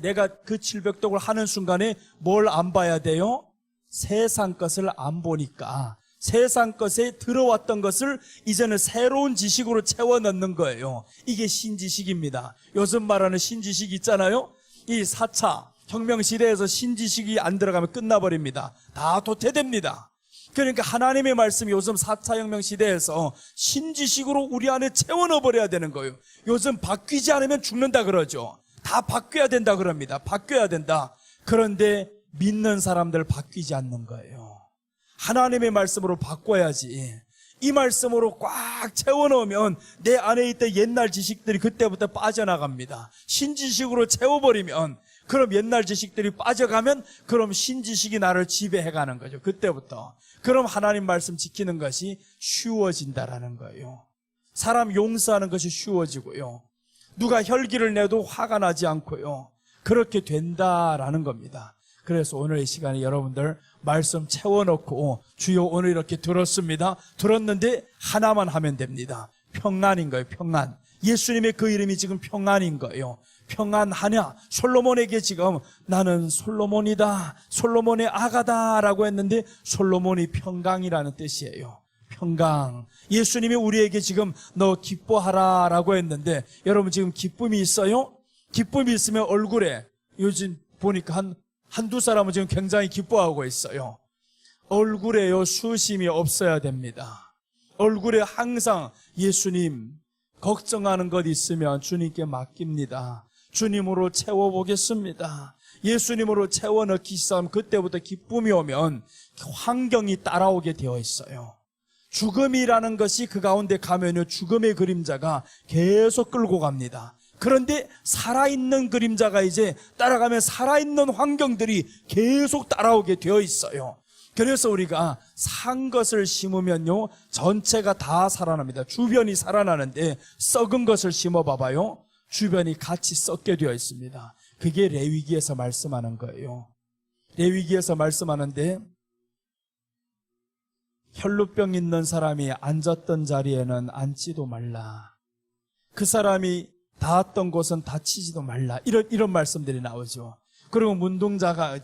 내가 그 700독을 하는 순간에 뭘 안 봐야 돼요? 세상 것을 안 보니까 세상 것에 들어왔던 것을 이제는 새로운 지식으로 채워 넣는 거예요. 이게 신지식입니다. 요즘 말하는 신지식 있잖아요. 이 4차 혁명시대에서 신지식이 안 들어가면 끝나버립니다. 다 도태됩니다. 그러니까 하나님의 말씀이 요즘 4차 혁명 시대에서 신지식으로 우리 안에 채워 넣어버려야 되는 거예요. 요즘 바뀌지 않으면 죽는다 그러죠. 다 바뀌어야 된다 그럽니다. 바뀌어야 된다. 그런데 믿는 사람들 바뀌지 않는 거예요. 하나님의 말씀으로 바꿔야지. 이 말씀으로 꽉 채워 넣으면 내 안에 있던 옛날 지식들이 그때부터 빠져나갑니다. 신지식으로 채워버리면, 그럼 옛날 지식들이 빠져가면 그럼 신지식이 나를 지배해가는 거죠. 그때부터. 그럼 하나님 말씀 지키는 것이 쉬워진다라는 거예요. 사람 용서하는 것이 쉬워지고요, 누가 혈기를 내도 화가 나지 않고요, 그렇게 된다라는 겁니다. 그래서 오늘 이 시간에 여러분들 말씀 채워놓고, 주여 오늘 이렇게 들었습니다. 들었는데 하나만 하면 됩니다. 평안인 거예요. 평안. 예수님의 그 이름이 지금 평안인 거예요. 평안하냐? 솔로몬에게 지금 나는 솔로몬이다, 솔로몬의 아가다라고 했는데 솔로몬이 평강이라는 뜻이에요. 평강. 예수님이 우리에게 지금 너 기뻐하라라고 했는데, 여러분 지금 기쁨이 있어요? 기쁨이 있으면 얼굴에, 요즘 보니까 한두 사람은 지금 굉장히 기뻐하고 있어요. 얼굴에요, 수심이 없어야 됩니다. 얼굴에 항상 예수님, 걱정하는 것 있으면 주님께 맡깁니다. 주님으로 채워보겠습니다. 예수님으로 채워넣기 시작하면 그때부터 기쁨이 오면 환경이 따라오게 되어 있어요. 죽음이라는 것이 그 가운데 가면요, 죽음의 그림자가 계속 끌고 갑니다. 그런데 살아있는 그림자가 이제 따라가면 살아있는 환경들이 계속 따라오게 되어 있어요. 그래서 우리가 산 것을 심으면요, 전체가 다 살아납니다. 주변이 살아나는데 썩은 것을 심어봐봐요. 주변이 같이 썩게 되어 있습니다. 그게 레위기에서 말씀하는 거예요. 레위기에서 말씀하는데, 혈루병 있는 사람이 앉았던 자리에는 앉지도 말라. 그 사람이 닿았던 곳은 다치지도 말라. 이런 말씀들이 나오죠. 그리고 문둥자가,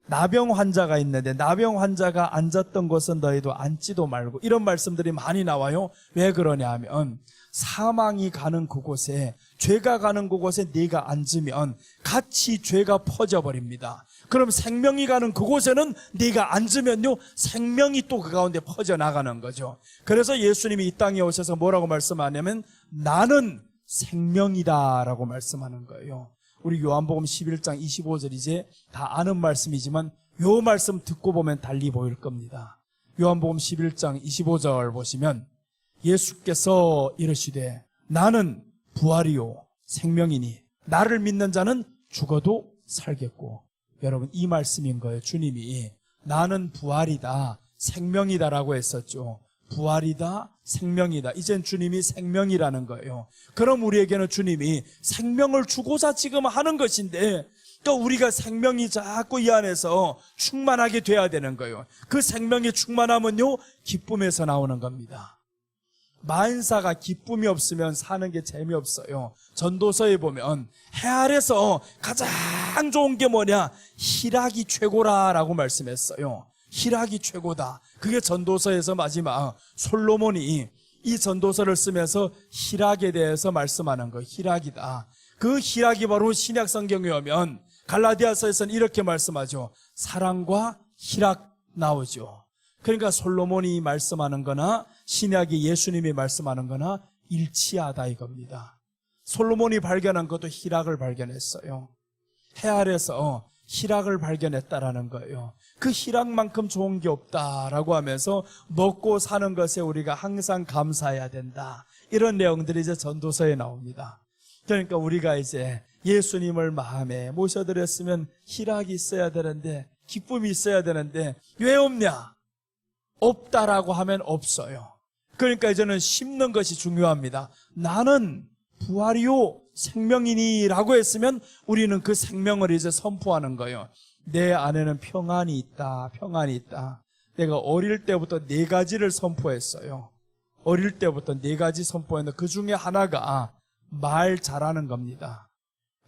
나병 환자가 있는데 나병 환자가 앉았던 곳은 너희도 앉지도 말고, 이런 말씀들이 많이 나와요. 왜 그러냐 하면, 사망이 가는 그곳에, 죄가 가는 그곳에 네가 앉으면 같이 죄가 퍼져버립니다. 그럼 생명이 가는 그곳에는 네가 앉으면요, 생명이 또 그 가운데 퍼져나가는 거죠. 그래서 예수님이 이 땅에 오셔서 뭐라고 말씀하냐면, 나는 생명이다라고 말씀하는 거예요. 우리 요한복음 11장 25절, 이제 다 아는 말씀이지만 요 말씀 듣고 보면 달리 보일 겁니다. 요한복음 11장 25절 보시면 예수께서 이르시되 나는 부활이요 생명이니 나를 믿는 자는 죽어도 살겠고. 여러분, 이 말씀인 거예요. 주님이 나는 부활이다 생명이다라고 했었죠. 부활이다 생명이다. 이젠 주님이 생명이라는 거예요. 그럼 우리에게는 주님이 생명을 주고자 지금 하는 것인데, 또 우리가 생명이 자꾸 이 안에서 충만하게 돼야 되는 거예요. 그 생명의 충만함은요, 기쁨에서 나오는 겁니다. 만사가 기쁨이 없으면 사는 게 재미없어요. 전도서에 보면 해 아래서 가장 좋은 게 뭐냐? 희락이 최고라라고 말씀했어요. 희락이 최고다. 그게 전도서에서 마지막 솔로몬이 이 전도서를 쓰면서 희락에 대해서 말씀하는 거예요. 희락이다. 그 희락이 바로 신약 성경에 오면 갈라디아서에서는 이렇게 말씀하죠. 사랑과 희락 나오죠. 그러니까 솔로몬이 말씀하는 거나 신약이 예수님이 말씀하는 거나 일치하다 이겁니다. 솔로몬이 발견한 것도 희락을 발견했어요. 해 아래서 희락을 발견했다라는 거예요. 그 희락만큼 좋은 게 없다라고 하면서 먹고 사는 것에 우리가 항상 감사해야 된다. 이런 내용들이 이제 전도서에 나옵니다. 그러니까 우리가 이제 예수님을 마음에 모셔드렸으면 희락이 있어야 되는데, 기쁨이 있어야 되는데 왜 없냐? 없다라고 하면 없어요. 그러니까 이제는 심는 것이 중요합니다. 나는 부활이요 생명이니 라고 했으면 우리는 그 생명을 이제 선포하는 거예요. 내 안에는 평안이 있다. 평안이 있다. 내가 어릴 때부터 4가지를 선포했어요. 어릴 때부터 4가지 선포했는데 그 중에 하나가 말 잘하는 겁니다.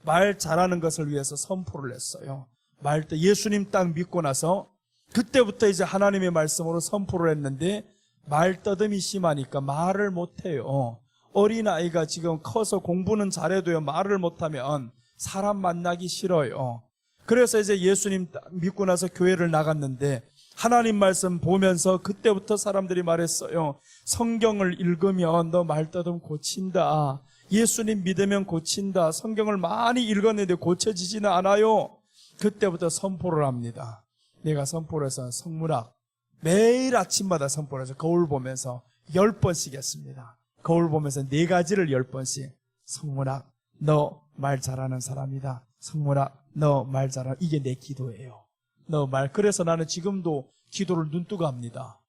말 잘하는 것을 위해서 선포를 했어요. 말 때 예수님 딱 믿고 나서 그때부터 이제 하나님의 말씀으로 선포를 했는데, 말더듬이 심하니까 말을 못해요. 어린아이가 지금 커서 공부는 잘해도요, 말을 못하면 사람 만나기 싫어요. 그래서 이제 예수님 믿고 나서 교회를 나갔는데 하나님 말씀 보면서 그때부터 사람들이 말했어요. 성경을 읽으면 너 말더듬 고친다. 예수님 믿으면 고친다. 성경을 많이 읽었는데 고쳐지지는 않아요. 그때부터 선포를 합니다. 내가 선포를 해서 성문학 매일 아침마다 선포를 해서 거울 보면서 10번씩 했습니다. 거울 보면서 4가지를 10번씩. 성문학, 너 말 잘하는 사람이다. 성문학, 너 말 잘하는, 이게 내 기도예요. 너 말. 그래서 나는 지금도 기도를 눈뜨고 합니다.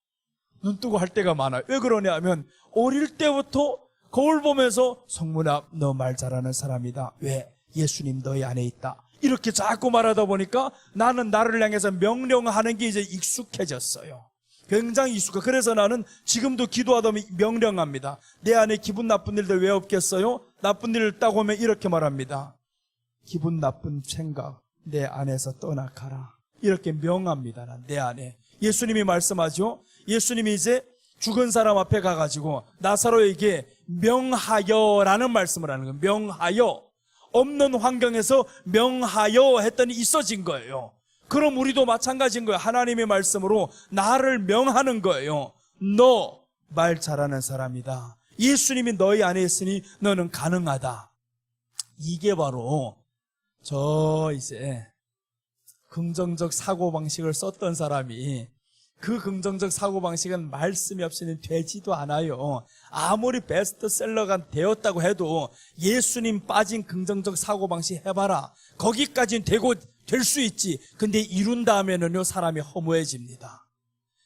눈뜨고 할 때가 많아요. 왜 그러냐면 어릴 때부터 거울 보면서 성문학, 너 말 잘하는 사람이다. 왜? 예수님 너희 안에 있다. 이렇게 자꾸 말하다 보니까 나는 나를 향해서 명령하는 게 이제 익숙해졌어요. 굉장히 익숙해. 그래서 나는 지금도 기도하다 보면 명령합니다. 내 안에 기분 나쁜 일들 왜 없겠어요? 나쁜 일을 딱 오면 이렇게 말합니다. 기분 나쁜 생각 내 안에서 떠나가라. 이렇게 명합니다. 난 내 안에. 예수님이 말씀하죠. 예수님이 이제 죽은 사람 앞에 가가지고 나사로에게 명하여라는 말씀을 하는 거예요. 명하여. 없는 환경에서 명하여 했더니 있어진 거예요. 그럼 우리도 마찬가지인 거예요. 하나님의 말씀으로 나를 명하는 거예요. 너 말 잘하는 사람이다. 예수님이 너희 안에 있으니 너는 가능하다. 이게 바로 저 이제 긍정적 사고방식을 썼던 사람이, 그 긍정적 사고방식은 말씀이 없이는 되지도 않아요. 아무리 베스트셀러가 되었다고 해도 예수님 빠진 긍정적 사고방식 해봐라. 거기까지는 되고 될 수 있지. 근데 이룬 다음에는요, 사람이 허무해집니다.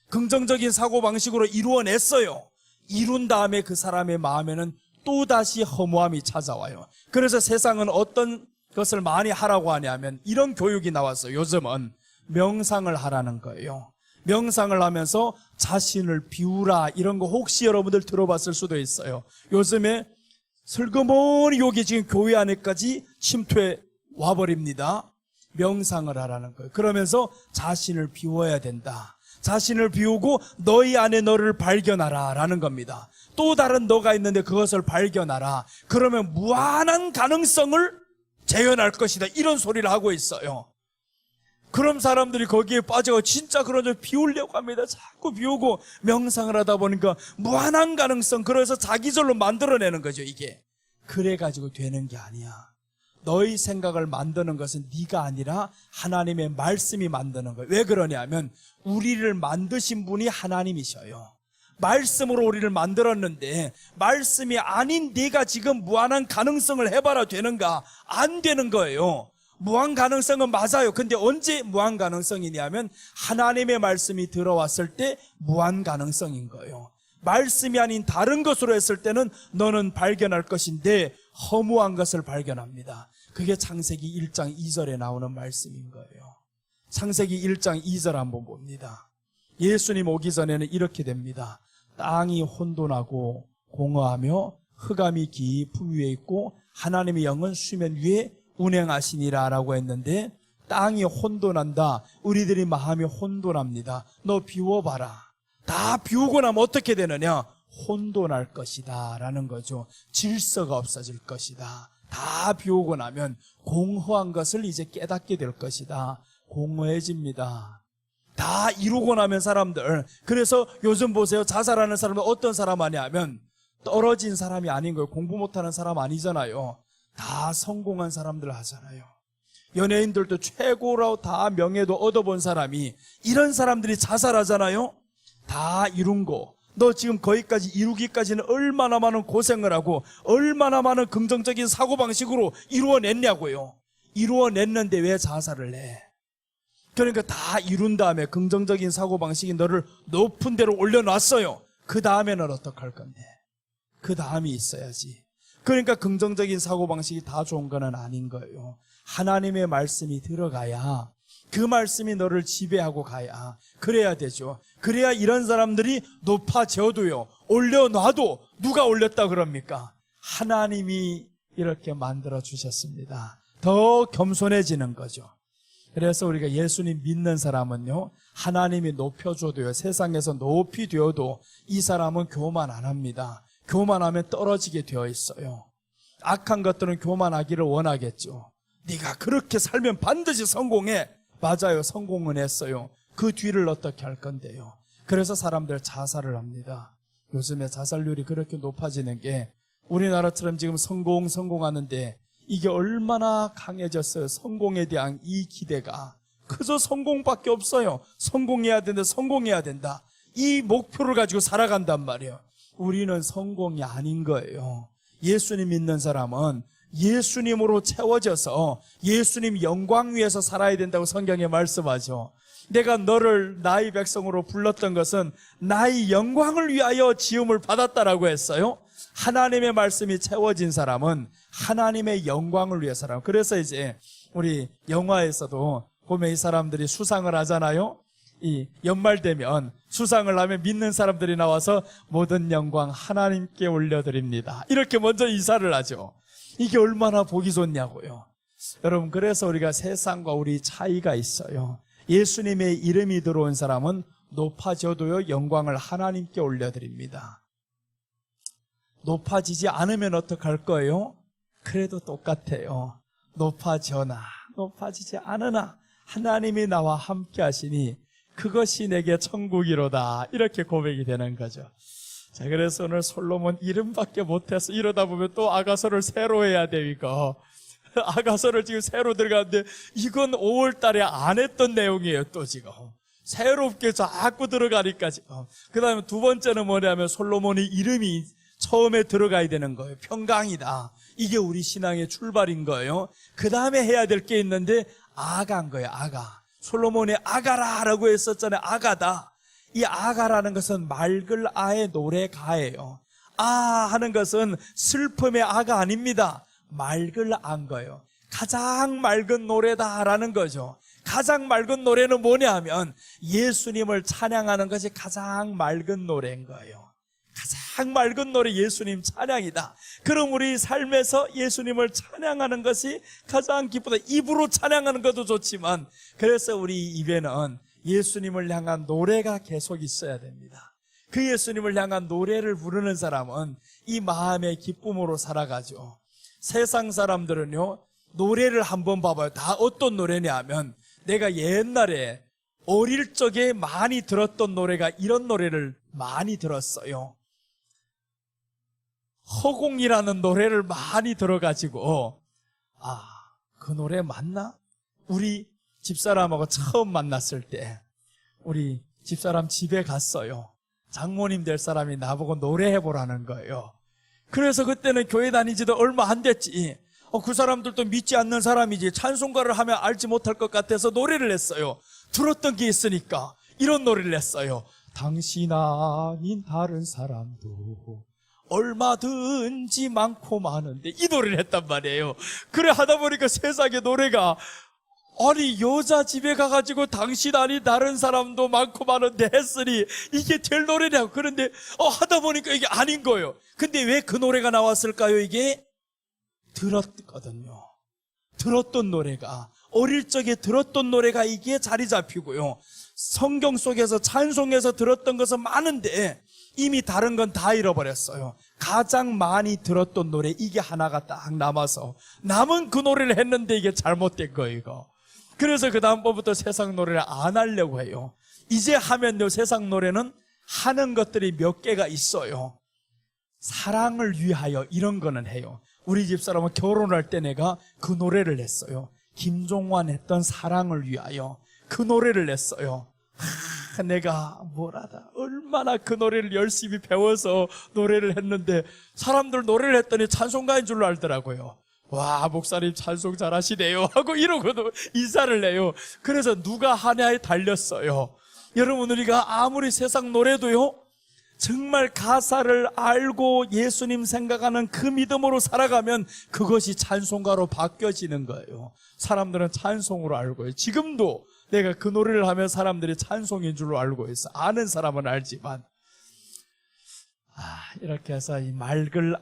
긍정적인 사고방식으로 이루어냈어요. 이룬 다음에 그 사람의 마음에는 또다시 허무함이 찾아와요. 그래서 세상은 어떤 것을 많이 하라고 하냐면 이런 교육이 나왔어요. 요즘은 명상을 하라는 거예요. 명상을 하면서 자신을 비우라, 이런 거 혹시 여러분들 들어봤을 수도 있어요. 요즘에 슬그머니 여기 지금 교회 안에까지 침투해 와버립니다. 명상을 하라는 거예요. 그러면서 자신을 비워야 된다. 자신을 비우고 너희 안에 너를 발견하라 라는 겁니다. 또 다른 너가 있는데 그것을 발견하라. 그러면 무한한 가능성을 재현할 것이다. 이런 소리를 하고 있어요. 그럼 사람들이 거기에 빠져 진짜 그런 줄 비우려고 합니다. 자꾸 비우고 명상을 하다 보니까 무한한 가능성, 그래서 자기절로 만들어내는 거죠. 이게 그래가지고 되는 게 아니야. 너희 생각을 만드는 것은 네가 아니라 하나님의 말씀이 만드는 거예요. 왜 그러냐면 우리를 만드신 분이 하나님이셔요. 말씀으로 우리를 만들었는데 말씀이 아닌 네가 지금 무한한 가능성을 해봐라 되는가? 안 되는 거예요. 무한 가능성은 맞아요. 근데 언제 무한 가능성이냐면 하나님의 말씀이 들어왔을 때 무한 가능성인 거예요. 말씀이 아닌 다른 것으로 했을 때는 너는 발견할 것인데 허무한 것을 발견합니다. 그게 창세기 1장 2절에 나오는 말씀인 거예요. 창세기 1장 2절 한번 봅니다. 예수님 오기 전에는 이렇게 됩니다. 땅이 혼돈하고 공허하며 흑암이 깊음 위에 있고 하나님의 영은 수면 위에 운행하시니라 라고 했는데 땅이 혼돈한다. 우리들의 마음이 혼돈합니다. 너 비워봐라. 다 비우고 나면 어떻게 되느냐? 혼돈할 것이다 라는 거죠. 질서가 없어질 것이다. 다 비우고 나면 공허한 것을 이제 깨닫게 될 것이다. 공허해집니다. 다 이루고 나면 사람들, 그래서 요즘 보세요. 자살하는 사람은 어떤 사람 아니냐면 떨어진 사람이 아닌 거예요. 공부 못하는 사람 아니잖아요. 다 성공한 사람들 하잖아요. 연예인들도 최고로 다 명예도 얻어본 사람이, 이런 사람들이 자살하잖아요. 다 이룬 거. 너 지금 거기까지 이루기까지는 얼마나 많은 고생을 하고 얼마나 많은 긍정적인 사고방식으로 이루어냈냐고요. 이루어냈는데 왜 자살을 해? 그러니까 다 이룬 다음에 긍정적인 사고방식이 너를 높은 데로 올려놨어요. 그 다음에는 어떡할 건데? 그 다음이 있어야지. 그러니까 긍정적인 사고방식이 다 좋은 건 아닌 거예요. 하나님의 말씀이 들어가야, 그 말씀이 너를 지배하고 가야, 그래야 되죠. 그래야 이런 사람들이 높아져도요, 올려놔도 누가 올렸다 그럽니까? 하나님이 이렇게 만들어 주셨습니다. 더 겸손해지는 거죠. 그래서 우리가 예수님 믿는 사람은요, 하나님이 높여줘도요, 세상에서 높이 되어도 이 사람은 교만 안 합니다. 교만하면 떨어지게 되어 있어요. 악한 것들은 교만하기를 원하겠죠. 네가 그렇게 살면 반드시 성공해. 맞아요. 성공은 했어요. 그 뒤를 어떻게 할 건데요. 그래서 사람들 자살을 합니다. 요즘에 자살률이 그렇게 높아지는 게, 우리나라처럼 지금 성공하는데 이게 얼마나 강해졌어요. 성공에 대한 이 기대가. 그저 성공밖에 없어요. 성공해야 된다, 성공해야 된다. 이 목표를 가지고 살아간단 말이에요. 우리는 성공이 아닌 거예요. 예수님 믿는 사람은 예수님으로 채워져서 예수님 영광 위에서 살아야 된다고 성경에 말씀하죠. 내가 너를 나의 백성으로 불렀던 것은 나의 영광을 위하여 지음을 받았다라고 했어요. 하나님의 말씀이 채워진 사람은 하나님의 영광을 위해 살아요. 그래서 이제 우리 영화에서도 보면 이 사람들이 수상을 하잖아요. 이 연말 되면 수상을 하면 믿는 사람들이 나와서 모든 영광 하나님께 올려드립니다. 이렇게 먼저 인사를 하죠. 이게 얼마나 보기 좋냐고요. 여러분, 그래서 우리가 세상과 우리 차이가 있어요. 예수님의 이름이 들어온 사람은 높아져도요, 영광을 하나님께 올려드립니다. 높아지지 않으면 어떡할 거예요? 그래도 똑같아요. 높아져나 높아지지 않으나 하나님이 나와 함께 하시니 그것이 내게 천국이로다. 이렇게 고백이 되는 거죠. 자, 그래서 오늘 솔로몬 이름밖에 못해서 이러다 보면 또 아가서를 새로 해야 되니까, 아가서를 지금 새로 들어가는데 이건 5월 달에 안 했던 내용이에요. 또 지금 새롭게 자꾸 들어가니까 지금. 그 다음에 두 번째는 뭐냐면 솔로몬의 이름이 처음에 들어가야 되는 거예요. 평강이다. 이게 우리 신앙의 출발인 거예요. 그 다음에 해야 될 게 있는데 아가인 거예요. 아가. 솔로몬의 아가라라고 했었잖아요. 아가다. 이 아가라는 것은 맑을 아의 노래가예요. 아 하는 것은 슬픔의 아가 아닙니다. 맑을 아인 거예요. 가장 맑은 노래다라는 거죠. 가장 맑은 노래는 뭐냐 하면 예수님을 찬양하는 것이 가장 맑은 노래인 거예요. 가장 맑은 노래 예수님 찬양이다. 그럼 우리 삶에서 예수님을 찬양하는 것이 가장 기쁘다. 입으로 찬양하는 것도 좋지만, 그래서 우리 입에는 예수님을 향한 노래가 계속 있어야 됩니다. 그 예수님을 향한 노래를 부르는 사람은 이 마음의 기쁨으로 살아가죠. 세상 사람들은요, 노래를 한번 봐봐요. 다 어떤 노래냐 하면, 내가 옛날에 어릴 적에 많이 들었던 노래가 이런 노래를 많이 들었어요. 허공이라는 노래를 많이 들어가지고, 아, 그 노래 맞나? 우리 집사람하고 처음 만났을 때 우리 집사람 집에 갔어요. 장모님 될 사람이 나보고 노래해보라는 거예요. 그래서 그때는 교회 다니지도 얼마 안 됐지. 그 사람들도 믿지 않는 사람이지 찬송가를 하면 알지 못할 것 같아서 노래를 했어요. 들었던 게 있으니까 이런 노래를 했어요. 당신 아닌 다른 사람도 얼마든지 많고 많은데, 이 노래를 했단 말이에요. 그래 하다 보니까 세상에 노래가, 아니 여자 집에 가가지고 당신 아닌 다른 사람도 많고 많은데 했으니 이게 될 노래냐고. 그런데 하다 보니까 이게 아닌 거예요. 근데 왜 그 노래가 나왔을까요? 이게 들었거든요. 들었던 노래가, 어릴 적에 들었던 노래가 이게 자리 잡히고요. 성경 속에서 찬송에서 들었던 것은 많은데 이미 다른 건 다 잃어버렸어요. 가장 많이 들었던 노래, 이게 하나가 딱 남아서 남은 그 노래를 했는데 이게 잘못된 거예요, 이거. 그래서 그 다음부터 세상 노래를 안 하려고 해요. 이제 하면요, 세상 노래는 하는 것들이 몇 개가 있어요. 사랑을 위하여 이런 거는 해요. 우리 집사람은 결혼할 때 내가 그 노래를 냈어요. 김종환 했던 사랑을 위하여 그 노래를 냈어요. 내가 뭐라다 얼마나 그 노래를 열심히 배워서 노래를 했는데 사람들 노래를 했더니 찬송가인 줄로 알더라고요. 와, 목사님 찬송 잘하시네요 하고 이러고도 인사를 해요. 그래서 누가 하냐에 달렸어요. 여러분, 우리가 아무리 세상 노래도요, 정말 가사를 알고 예수님 생각하는 그 믿음으로 살아가면 그것이 찬송가로 바뀌어지는 거예요. 사람들은 찬송으로 알고요. 지금도 내가 그 노래를 하면 사람들이 찬송인 줄로 알고 있어. 아는 사람은 알지만. 이렇게 해서 이 맑을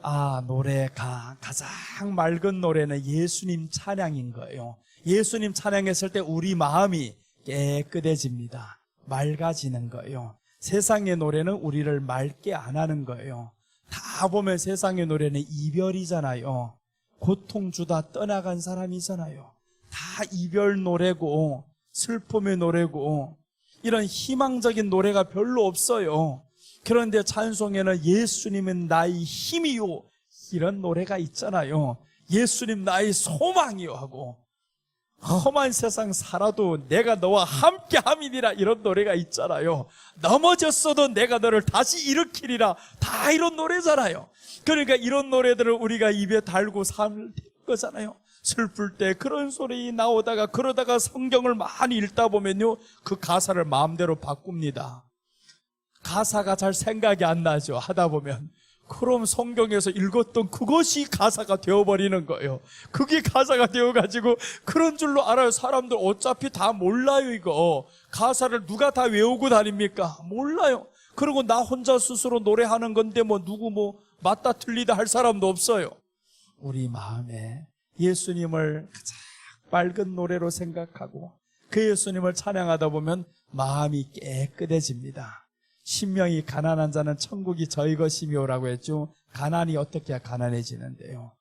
노래가, 가장 맑은 노래는 예수님 찬양인 거예요. 예수님 찬양했을 때 우리 마음이 깨끗해집니다. 맑아지는 거예요. 세상의 노래는 우리를 맑게 안 하는 거예요. 다 보면 세상의 노래는 이별이잖아요. 고통 주다 떠나간 사람이잖아요. 다 이별 노래고 슬픔의 노래고 이런 희망적인 노래가 별로 없어요. 그런데 찬송에는 예수님은 나의 힘이요, 이런 노래가 있잖아요. 예수님 나의 소망이요 하고, 험한 세상 살아도 내가 너와 함께 함이니라, 이런 노래가 있잖아요. 넘어졌어도 내가 너를 다시 일으키리라, 다 이런 노래잖아요. 그러니까 이런 노래들을 우리가 입에 달고 살 거잖아요. 슬플 때 그런 소리 나오다가, 그러다가 성경을 많이 읽다 보면요, 그 가사를 마음대로 바꿉니다. 가사가 잘 생각이 안 나죠, 하다 보면. 그럼 성경에서 읽었던 그것이 가사가 되어버리는 거예요. 그게 가사가 되어가지고 그런 줄로 알아요. 사람들 어차피 다 몰라요, 이거. 가사를 누가 다 외우고 다닙니까? 몰라요. 그리고 나 혼자 스스로 노래하는 건데 누구 맞다 틀리다 할 사람도 없어요. 우리 마음에 예수님을 가장 맑은 노래로 생각하고 그 예수님을 찬양하다 보면 마음이 깨끗해집니다. 신명이 가난한 자는 천국이 저희 것이며라고 했죠. 가난이 어떻게 가난해지는데요?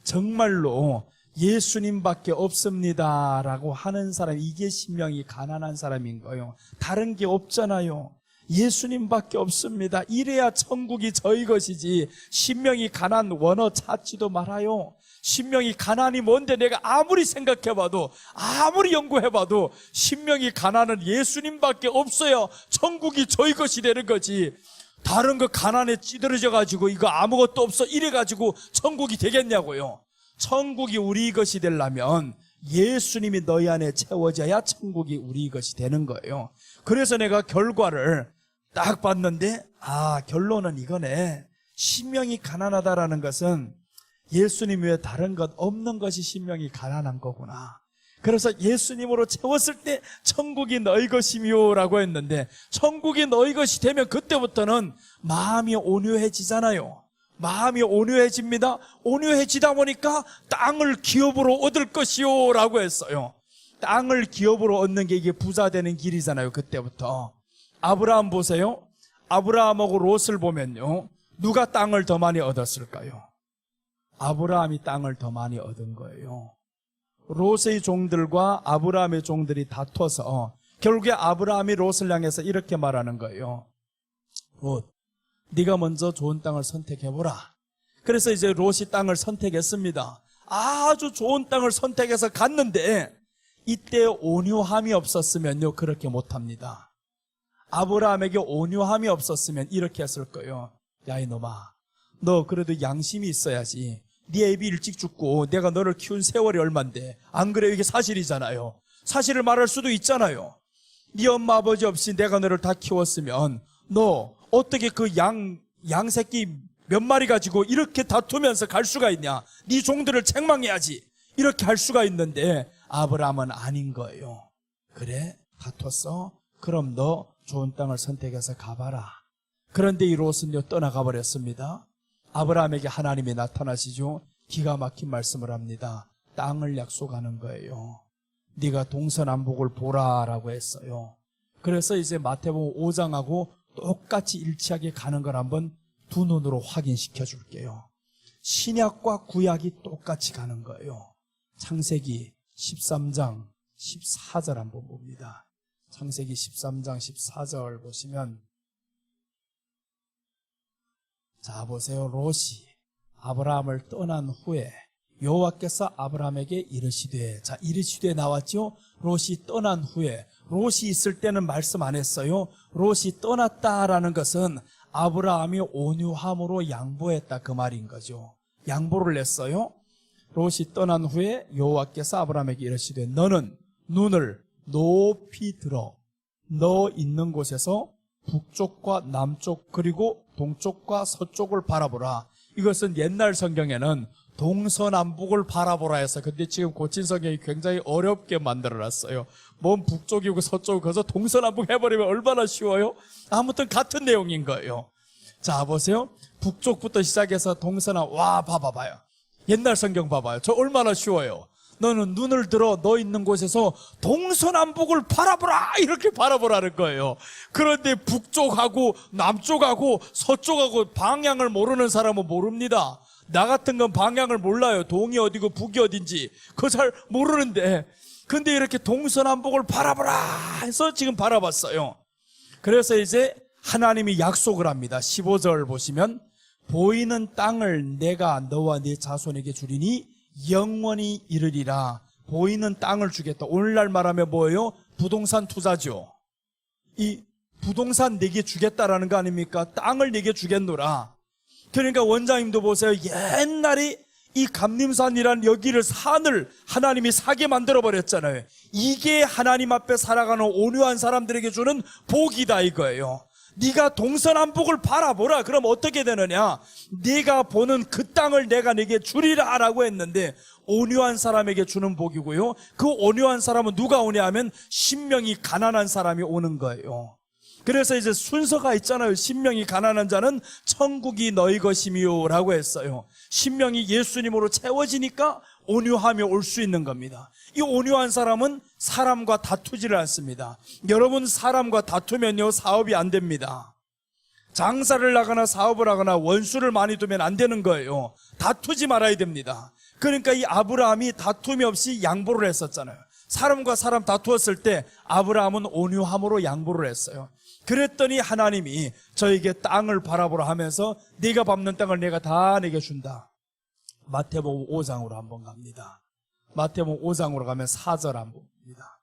정말로 예수님밖에 없습니다라고 하는 사람, 이게 신명이 가난한 사람인 거예요. 다른 게 없잖아요. 예수님밖에 없습니다. 이래야 천국이 저희 것이지, 신명이 가난 원어 찾지도 말아요. 신명이 가난이 뭔데 내가 아무리 생각해봐도, 아무리 연구해봐도 신명이 가난은 예수님밖에 없어요. 천국이 저희 것이 되는 거지. 다른 거 가난에 찌들어져가지고 이거 아무것도 없어 이래가지고 천국이 되겠냐고요. 천국이 우리 것이 되려면 예수님이 너희 안에 채워져야 천국이 우리 것이 되는 거예요. 그래서 내가 결과를 딱 봤는데 결론은 이거네. 신명이 가난하다라는 것은 예수님 외에 다른 것 없는 것이 신명이 가난한 거구나. 그래서 예수님으로 채웠을 때 천국이 너희 것이며 라고 했는데, 천국이 너희 것이 되면 그때부터는 마음이 온유해지잖아요. 마음이 온유해집니다. 온유해지다 보니까 땅을 기업으로 얻을 것이요 라고 했어요. 땅을 기업으로 얻는 게 이게 부자 되는 길이잖아요. 그때부터. 아브라함 보세요. 아브라함하고 롯을 보면요, 누가 땅을 더 많이 얻었을까요? 아브라함이 땅을 더 많이 얻은 거예요. 롯의 종들과 아브라함의 종들이 다퉈서 결국에 아브라함이 롯을 향해서 이렇게 말하는 거예요. 롯, 네가 먼저 좋은 땅을 선택해보라. 그래서 이제 롯이 땅을 선택했습니다. 아주 좋은 땅을 선택해서 갔는데 이때 온유함이 없었으면요, 그렇게 못합니다. 아브라함에게 온유함이 없었으면 이렇게 했을 거예요. 야 이놈아, 너 그래도 양심이 있어야지. 네 애비 일찍 죽고 내가 너를 키운 세월이 얼만데, 안 그래요? 이게 사실이잖아요. 사실을 말할 수도 있잖아요. 네 엄마 아버지 없이 내가 너를 다 키웠으면 너 어떻게 그 양새끼 몇 마리 가지고 이렇게 다투면서 갈 수가 있냐? 네 종들을 책망해야지. 이렇게 할 수가 있는데 아브라함은 아닌 거예요. 그래? 다퉜어? 그럼 너 좋은 땅을 선택해서 가봐라. 그런데 이 롯은요 떠나가 버렸습니다. 아브라함에게 하나님이 나타나시죠. 기가 막힌 말씀을 합니다. 땅을 약속하는 거예요. 네가 동서남북을 보라라고 했어요. 그래서 이제 마태복음 5장하고 똑같이 일치하게 가는 걸 한번 두 눈으로 확인시켜 줄게요. 신약과 구약이 똑같이 가는 거예요. 창세기 13장 14절 한번 봅니다. 창세기 13장 14절 보시면, 자 보세요. 롯이 아브라함을 떠난 후에 여호와께서 아브라함에게 이르시되, 자 이르시되 나왔죠. 롯이 떠난 후에, 롯이 있을 때는 말씀 안 했어요. 롯이 떠났다라는 것은 아브라함이 온유함으로 양보했다 그 말인 거죠. 양보를 했어요. 롯이 떠난 후에 여호와께서 아브라함에게 이르시되 너는 눈을 높이 들어 너 있는 곳에서 북쪽과 남쪽 그리고 동쪽과 서쪽을 바라보라. 이것은 옛날 성경에는 동서남북을 바라보라 해서, 근데 지금 고친 성경이 굉장히 어렵게 만들어놨어요. 뭔 북쪽이고 서쪽이고, 그래서 동서남북 해버리면 얼마나 쉬워요? 아무튼 같은 내용인 거예요. 자 보세요. 북쪽부터 시작해서 동서남, 와 봐봐요. 옛날 성경 봐봐요. 저 얼마나 쉬워요. 너는 눈을 들어 너 있는 곳에서 동서남북을 바라보라, 이렇게 바라보라는 거예요. 그런데 북쪽하고 남쪽하고 서쪽하고 방향을 모르는 사람은 모릅니다. 나 같은 건 방향을 몰라요. 동이 어디고 북이 어딘지 그거 잘 모르는데, 근데 이렇게 동서남북을 바라보라 해서 지금 바라봤어요. 그래서 이제 하나님이 약속을 합니다. 15절 보시면, 보이는 땅을 내가 너와 네 자손에게 주리니 영원히 이르리라. 보이는 땅을 주겠다. 오늘날 말하면 뭐예요? 부동산 투자죠. 이 부동산 내게 주겠다라는 거 아닙니까? 땅을 내게 주겠노라. 그러니까 원장님도 보세요. 옛날에 이 감림산이란 여기를 산을 하나님이 사게 만들어버렸잖아요. 이게 하나님 앞에 살아가는 온유한 사람들에게 주는 복이다 이거예요. 네가 동서남북을 바라보라. 그럼 어떻게 되느냐? 네가 보는 그 땅을 내가 네게 주리라 라고 했는데, 온유한 사람에게 주는 복이고요. 그 온유한 사람은 누가 오냐 하면 신명이 가난한 사람이 오는 거예요. 그래서 이제 순서가 있잖아요. 신명이 가난한 자는 천국이 너희 것이미요 라고 했어요. 신명이 예수님으로 채워지니까 온유함이 올 수 있는 겁니다. 이 온유한 사람은 사람과 다투지를 않습니다. 여러분, 사람과 다투면요 사업이 안 됩니다. 장사를 하거나 사업을 하거나 원수를 많이 두면 안 되는 거예요. 다투지 말아야 됩니다. 그러니까 이 아브라함이 다툼이 없이 양보를 했었잖아요. 사람과 사람 다투었을 때 아브라함은 온유함으로 양보를 했어요. 그랬더니 하나님이 저에게 땅을 바라보라 하면서 네가 밟는 땅을 내가 다 내게 준다. 마태복음 5장으로 한번 갑니다. 마태복음 5장으로 가면 4절 한번 봅니다.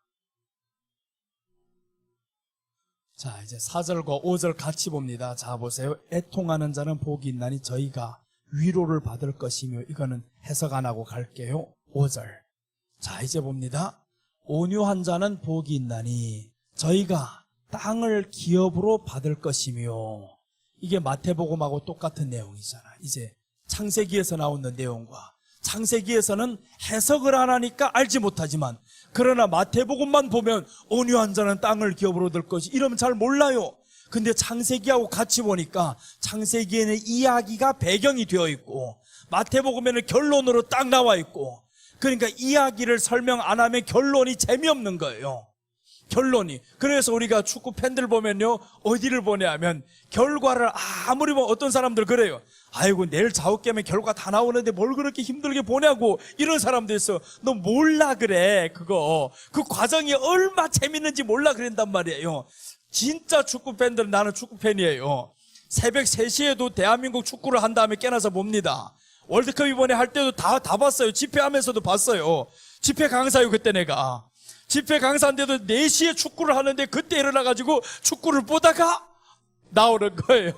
자, 이제 4절과 5절 같이 봅니다. 자, 보세요. 애통하는 자는 복이 있나니 저희가 위로를 받을 것이며, 이거는 해석 안 하고 갈게요. 5절. 자, 이제 봅니다. 온유한 자는 복이 있나니 저희가 땅을 기업으로 받을 것이며, 이게 마태복음하고 똑같은 내용이잖아. 이제 창세기에서 나오는 내용과, 창세기에서는 해석을 안 하니까 알지 못하지만, 그러나 마태복음만 보면 온유한 자는 땅을 기업으로 얻을 것이, 이러면 잘 몰라요. 근데 창세기하고 같이 보니까 창세기에는 이야기가 배경이 되어 있고 마태복음에는 결론으로 딱 나와 있고, 그러니까 이야기를 설명 안 하면 결론이 재미없는 거예요. 결론이. 그래서 우리가 축구 팬들 보면요, 어디를 보냐 하면 결과를 아무리 보면 어떤 사람들 그래요. 아이고, 내일 자우 깨면 결과 다 나오는데 뭘 그렇게 힘들게 보냐고, 이런 사람도 있어. 너 몰라 그래. 그거 그 과정이 얼마 재밌는지 몰라 그런단 말이에요. 진짜 축구 팬들은, 나는 축구 팬이에요. 새벽 3시에도 대한민국 축구를 한 다음에 깨나서 봅니다. 월드컵 이번에 할 때도 다 봤어요. 집회하면서도 봤어요. 집회 강사요 그때 내가. 집회 강사인데도 4시에 축구를 하는데 그때 일어나가지고 축구를 보다가 나오는 거예요.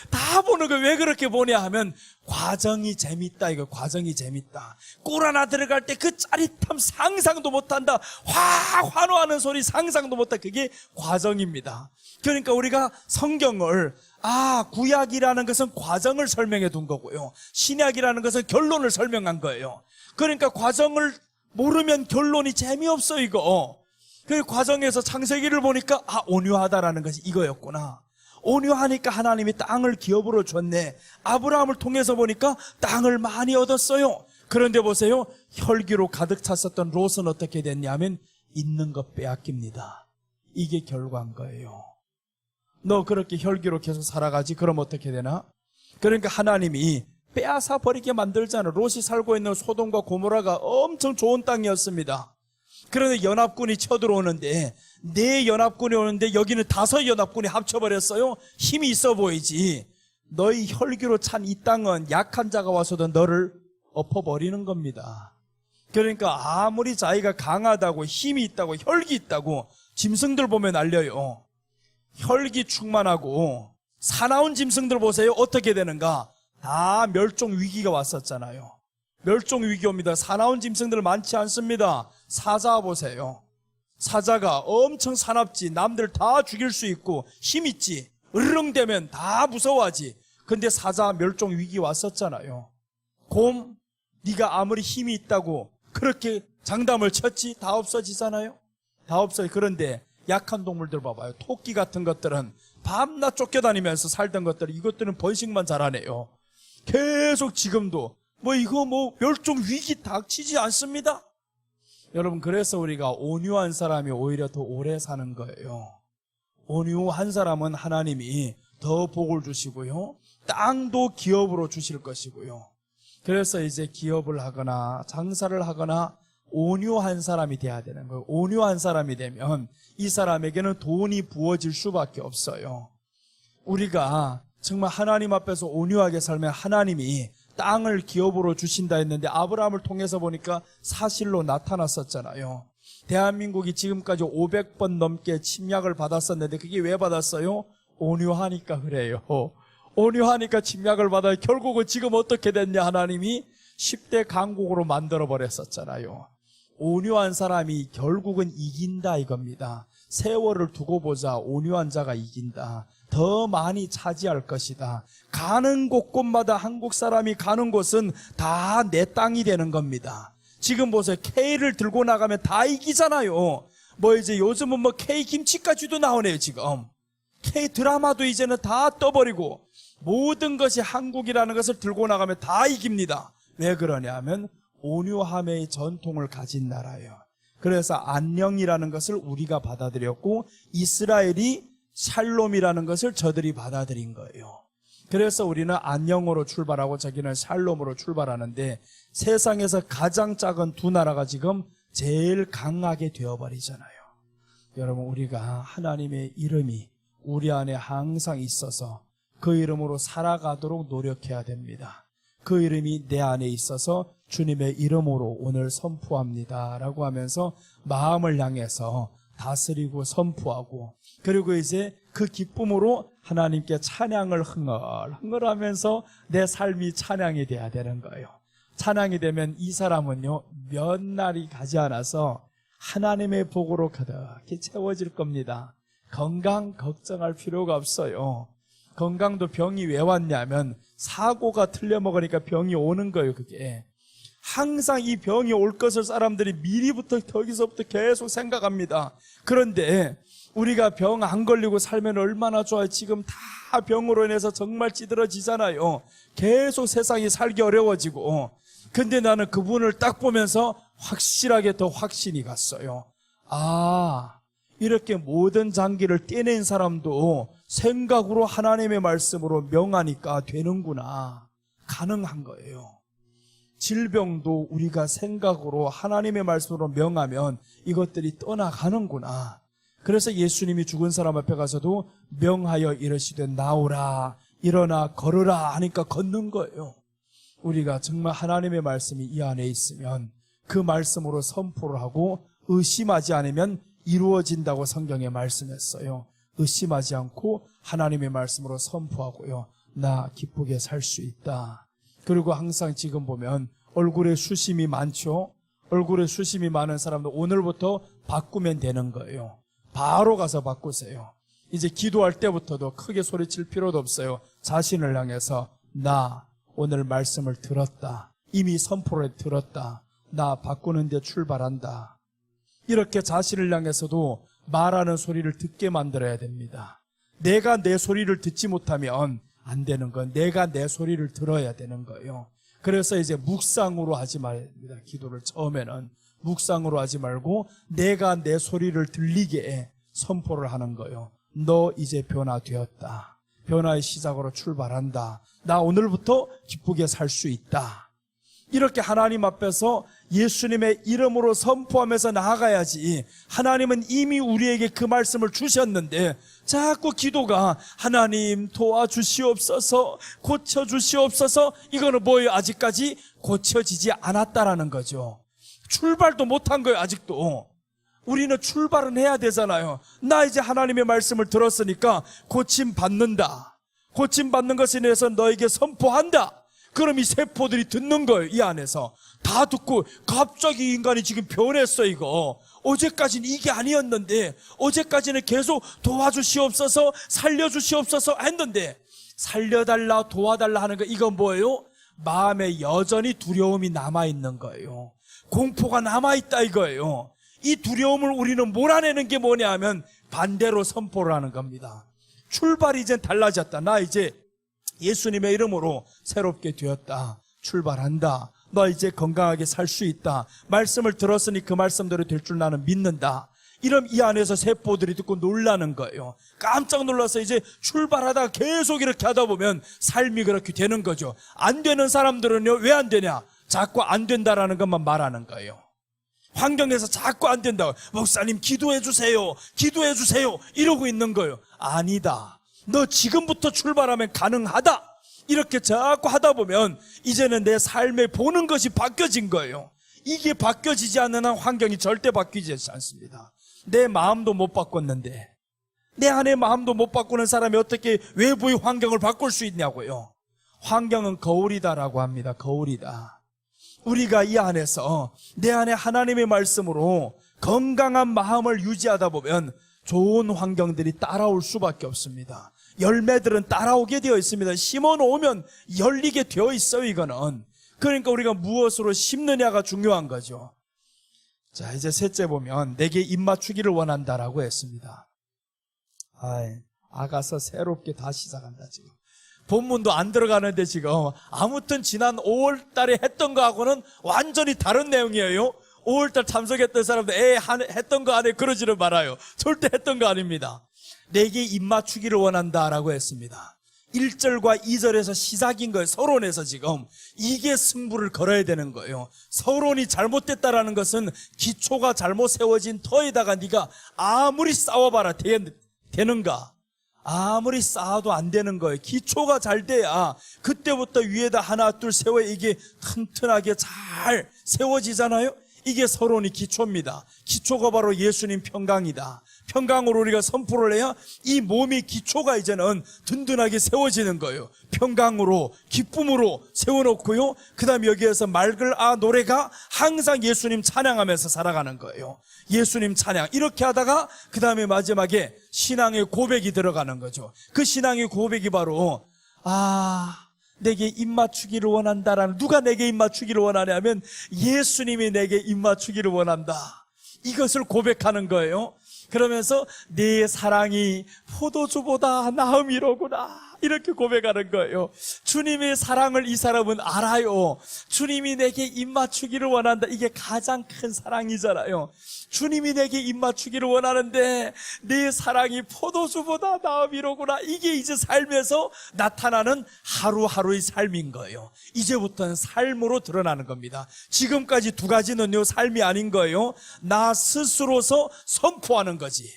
다 보는 거 왜 그렇게 보냐 하면 과정이 재밌다. 이거 과정이 재밌다. 꿀 하나 들어갈 때 그 짜릿함 상상도 못한다. 환호하는 소리 상상도 못한다. 그게 과정입니다. 그러니까 우리가 성경을 구약이라는 것은 과정을 설명해 둔 거고요. 신약이라는 것은 결론을 설명한 거예요. 그러니까 과정을 모르면 결론이 재미없어 이거. 그 과정에서 창세기를 보니까 온유하다라는 것이 이거였구나. 온유하니까 하나님이 땅을 기업으로 줬네. 아브라함을 통해서 보니까 땅을 많이 얻었어요. 그런데 보세요. 혈기로 가득 찼었던 롯은 어떻게 됐냐면 있는 것 빼앗깁니다. 이게 결과인 거예요. 너 그렇게 혈기로 계속 살아가지? 그럼 어떻게 되나? 그러니까 하나님이 빼앗아 버리게 만들잖아. 롯이 살고 있는 소돔과 고모라가 엄청 좋은 땅이었습니다. 그런데 연합군이 쳐들어오는데 4연합군이 오는데 여기는 5연합군이 합쳐버렸어요. 힘이 있어 보이지. 너희 혈기로 찬 이 땅은 약한 자가 와서도 너를 엎어버리는 겁니다. 그러니까 아무리 자기가 강하다고 힘이 있다고 혈기 있다고 짐승들 보면 알려요. 혈기 충만하고 사나운 짐승들 보세요. 어떻게 되는가? 다 멸종 위기가 왔었잖아요. 멸종 위기 옵니다. 사나운 짐승들 많지 않습니다. 사자 보세요. 사자가 엄청 사납지. 남들 다 죽일 수 있고 힘 있지. 으르렁대면 다 무서워하지. 근데 사자 멸종 위기 왔었잖아요. 곰, 네가 아무리 힘이 있다고 그렇게 장담을 쳤지? 다 없어지잖아요. 다 없어요. 그런데 약한 동물들 봐봐요. 토끼 같은 것들은 밤낮 쫓겨다니면서 살던 것들, 이것들은 번식만 잘하네요. 계속 지금도 멸종 위기 닥치지 않습니다. 여러분, 그래서 우리가 온유한 사람이 오히려 더 오래 사는 거예요. 온유한 사람은 하나님이 더 복을 주시고요. 땅도 기업으로 주실 것이고요. 그래서 이제 기업을 하거나 장사를 하거나 온유한 사람이 돼야 되는 거예요. 온유한 사람이 되면 이 사람에게는 돈이 부어질 수밖에 없어요. 우리가 정말 하나님 앞에서 온유하게 살면 하나님이 땅을 기업으로 주신다 했는데 아브라함을 통해서 보니까 사실로 나타났었잖아요. 대한민국이 지금까지 500번 넘게 침략을 받았었는데 그게 왜 받았어요? 온유하니까 그래요. 온유하니까 침략을 받아요. 결국은 지금 어떻게 됐냐? 하나님이 10대 강국으로 만들어 버렸었잖아요. 온유한 사람이 결국은 이긴다 이겁니다. 세월을 두고 보자. 온유한 자가 이긴다. 더 많이 차지할 것이다. 가는 곳곳마다 한국 사람이 가는 곳은 다 내 땅이 되는 겁니다. 지금 보세요. K를 들고 나가면 다 이기잖아요. 이제 요즘은 K 김치까지도 나오네요, 지금. K 드라마도 이제는 다 떠버리고 모든 것이 한국이라는 것을 들고 나가면 다 이깁니다. 왜 그러냐면 온유함의 전통을 가진 나라예요. 그래서 안녕이라는 것을 우리가 받아들였고 이스라엘이 샬롬이라는 것을 저들이 받아들인 거예요. 그래서 우리는 안녕으로 출발하고 저기는 샬롬으로 출발하는데 세상에서 가장 작은 두 나라가 지금 제일 강하게 되어버리잖아요. 여러분, 우리가 하나님의 이름이 우리 안에 항상 있어서 그 이름으로 살아가도록 노력해야 됩니다. 그 이름이 내 안에 있어서 주님의 이름으로 오늘 선포합니다 라고 하면서 마음을 향해서 다스리고 선포하고, 그리고 이제 그 기쁨으로 하나님께 찬양을 흥얼흥얼하면서 내 삶이 찬양이 돼야 되는 거예요. 찬양이 되면 이 사람은요 몇 날이 가지 않아서 하나님의 복으로 가득히 채워질 겁니다. 건강 걱정할 필요가 없어요. 건강도 병이 왜 왔냐면 사고가 틀려 먹으니까 병이 오는 거예요. 그게 항상 이 병이 올 것을 사람들이 미리부터 거기서부터 계속 생각합니다. 그런데 우리가 병 안 걸리고 살면 얼마나 좋아요. 지금 다 병으로 인해서 정말 찌들어지잖아요. 계속 세상이 살기 어려워지고. 근데 나는 그분을 딱 보면서 확실하게 더 확신이 갔어요. 이렇게 모든 장기를 떼낸 사람도 생각으로 하나님의 말씀으로 명하니까 되는구나. 가능한 거예요. 질병도 우리가 생각으로 하나님의 말씀으로 명하면 이것들이 떠나가는구나. 그래서 예수님이 죽은 사람 앞에 가서도 명하여 이르시되 나오라, 일어나 걸으라 하니까 걷는 거예요. 우리가 정말 하나님의 말씀이 이 안에 있으면 그 말씀으로 선포를 하고 의심하지 않으면 이루어진다고 성경에 말씀했어요. 의심하지 않고 하나님의 말씀으로 선포하고요. 나 기쁘게 살 수 있다. 그리고 항상 지금 보면 얼굴에 수심이 많죠. 얼굴에 수심이 많은 사람들 오늘부터 바꾸면 되는 거예요. 바로 가서 바꾸세요. 이제 기도할 때부터도 크게 소리칠 필요도 없어요. 자신을 향해서 나 오늘 말씀을 들었다. 이미 선포를 들었다. 나 바꾸는 데 출발한다. 이렇게 자신을 향해서도 말하는 소리를 듣게 만들어야 됩니다. 내가 내 소리를 듣지 못하면 안 되는 건 내가 내 소리를 들어야 되는 거예요. 그래서 이제 묵상으로 하지 말입니다. 기도를 처음에는 묵상으로 하지 말고 내가 내 소리를 들리게 선포를 하는 거예요. 너 이제 변화되었다. 변화의 시작으로 출발한다. 나 오늘부터 기쁘게 살 수 있다. 이렇게 하나님 앞에서 예수님의 이름으로 선포하면서 나아가야지. 하나님은 이미 우리에게 그 말씀을 주셨는데 자꾸 기도가 하나님 도와주시옵소서, 고쳐주시옵소서, 이거는 뭐예요? 아직까지 고쳐지지 않았다라는 거죠. 출발도 못한 거예요. 아직도. 우리는 출발은 해야 되잖아요. 나 이제 하나님의 말씀을 들었으니까 고침받는다. 고침받는 것에 대해서 너에게 선포한다. 그럼 이 세포들이 듣는 거예요. 이 안에서 다 듣고 갑자기 인간이 지금 변했어. 이거 어제까지는 이게 아니었는데, 어제까지는 계속 도와주시옵소서, 살려주시옵소서 했는데 살려달라 도와달라 하는 거, 이건 뭐예요? 마음에 여전히 두려움이 남아있는 거예요. 공포가 남아있다 이거예요. 이 두려움을 우리는 몰아내는 게 뭐냐 하면 반대로 선포를 하는 겁니다. 출발이 이젠 달라졌다. 나 이제 예수님의 이름으로 새롭게 되었다. 출발한다. 너 이제 건강하게 살 수 있다. 말씀을 들었으니 그 말씀대로 될 줄 나는 믿는다. 이런 이 안에서 세포들이 듣고 놀라는 거예요. 깜짝 놀라서 이제 출발하다가 계속 이렇게 하다 보면 삶이 그렇게 되는 거죠. 안 되는 사람들은요, 왜 안 되냐? 자꾸 안 된다라는 것만 말하는 거예요. 환경에서 자꾸 안 된다고. 목사님 기도해 주세요, 기도해 주세요 이러고 있는 거예요. 아니다. 너 지금부터 출발하면 가능하다. 이렇게 자꾸 하다 보면 이제는 내 삶에 보는 것이 바뀌어진 거예요. 이게 바뀌어지지 않는 한 환경이 절대 바뀌지 않습니다. 내 마음도 못 바꿨는데, 내 안의 마음도 못 바꾸는 사람이 어떻게 외부의 환경을 바꿀 수 있냐고요. 환경은 거울이다라고 합니다. 거울이다. 우리가 이 안에서 내 안에 하나님의 말씀으로 건강한 마음을 유지하다 보면 좋은 환경들이 따라올 수밖에 없습니다. 열매들은 따라오게 되어 있습니다. 심어 놓으면 열리게 되어 있어요. 이거는. 그러니까 우리가 무엇으로 심느냐가 중요한 거죠. 자, 이제 셋째 보면 내게 입맞추기를 원한다라고 했습니다. 아가서 새롭게 다 시작한다 지금. 본문도 안 들어가는데 지금 아무튼 지난 5월 달에 했던 거하고는 완전히 다른 내용이에요. 5월달 참석했던 사람들 했던 거 안에 그러지는 말아요. 절대 했던 거 아닙니다. 내게 입맞추기를 원한다라고 했습니다. 1절과 2절에서 시작인 거예요. 서론에서 지금 이게 승부를 걸어야 되는 거예요. 서론이 잘못됐다라는 것은 기초가 잘못 세워진 터에다가 네가 아무리 싸워봐라 되는가? 아무리 쌓아도 안 되는 거예요. 기초가 잘 돼야 그때부터 위에다 하나 둘 세워 이게 튼튼하게 잘 세워지잖아요. 이게 서론이 기초입니다. 기초가 바로 예수님 평강이다. 평강으로 우리가 선포를 해야 이 몸이 기초가 이제는 든든하게 세워지는 거예요. 평강으로 기쁨으로 세워놓고요, 그 다음에 여기에서 맑을 노래가 항상 예수님 찬양하면서 살아가는 거예요. 예수님 찬양 이렇게 하다가 그 다음에 마지막에 신앙의 고백이 들어가는 거죠. 그 신앙의 고백이 바로 내게 입맞추기를 원한다라는, 누가 내게 입맞추기를 원하냐면 예수님이 내게 입맞추기를 원한다. 이것을 고백하는 거예요. 그러면서 내 사랑이 포도주보다 나음이로구나 이렇게 고백하는 거예요. 주님의 사랑을 이 사람은 알아요. 주님이 내게 입맞추기를 원한다. 이게 가장 큰 사랑이잖아요. 주님이 내게 입맞추기를 원하는데 내 사랑이 포도주보다 나음이로구나. 이게 이제 삶에서 나타나는 하루하루의 삶인 거예요. 이제부터는 삶으로 드러나는 겁니다. 지금까지 두 가지는요, 삶이 아닌 거예요. 나 스스로서 선포하는 거지.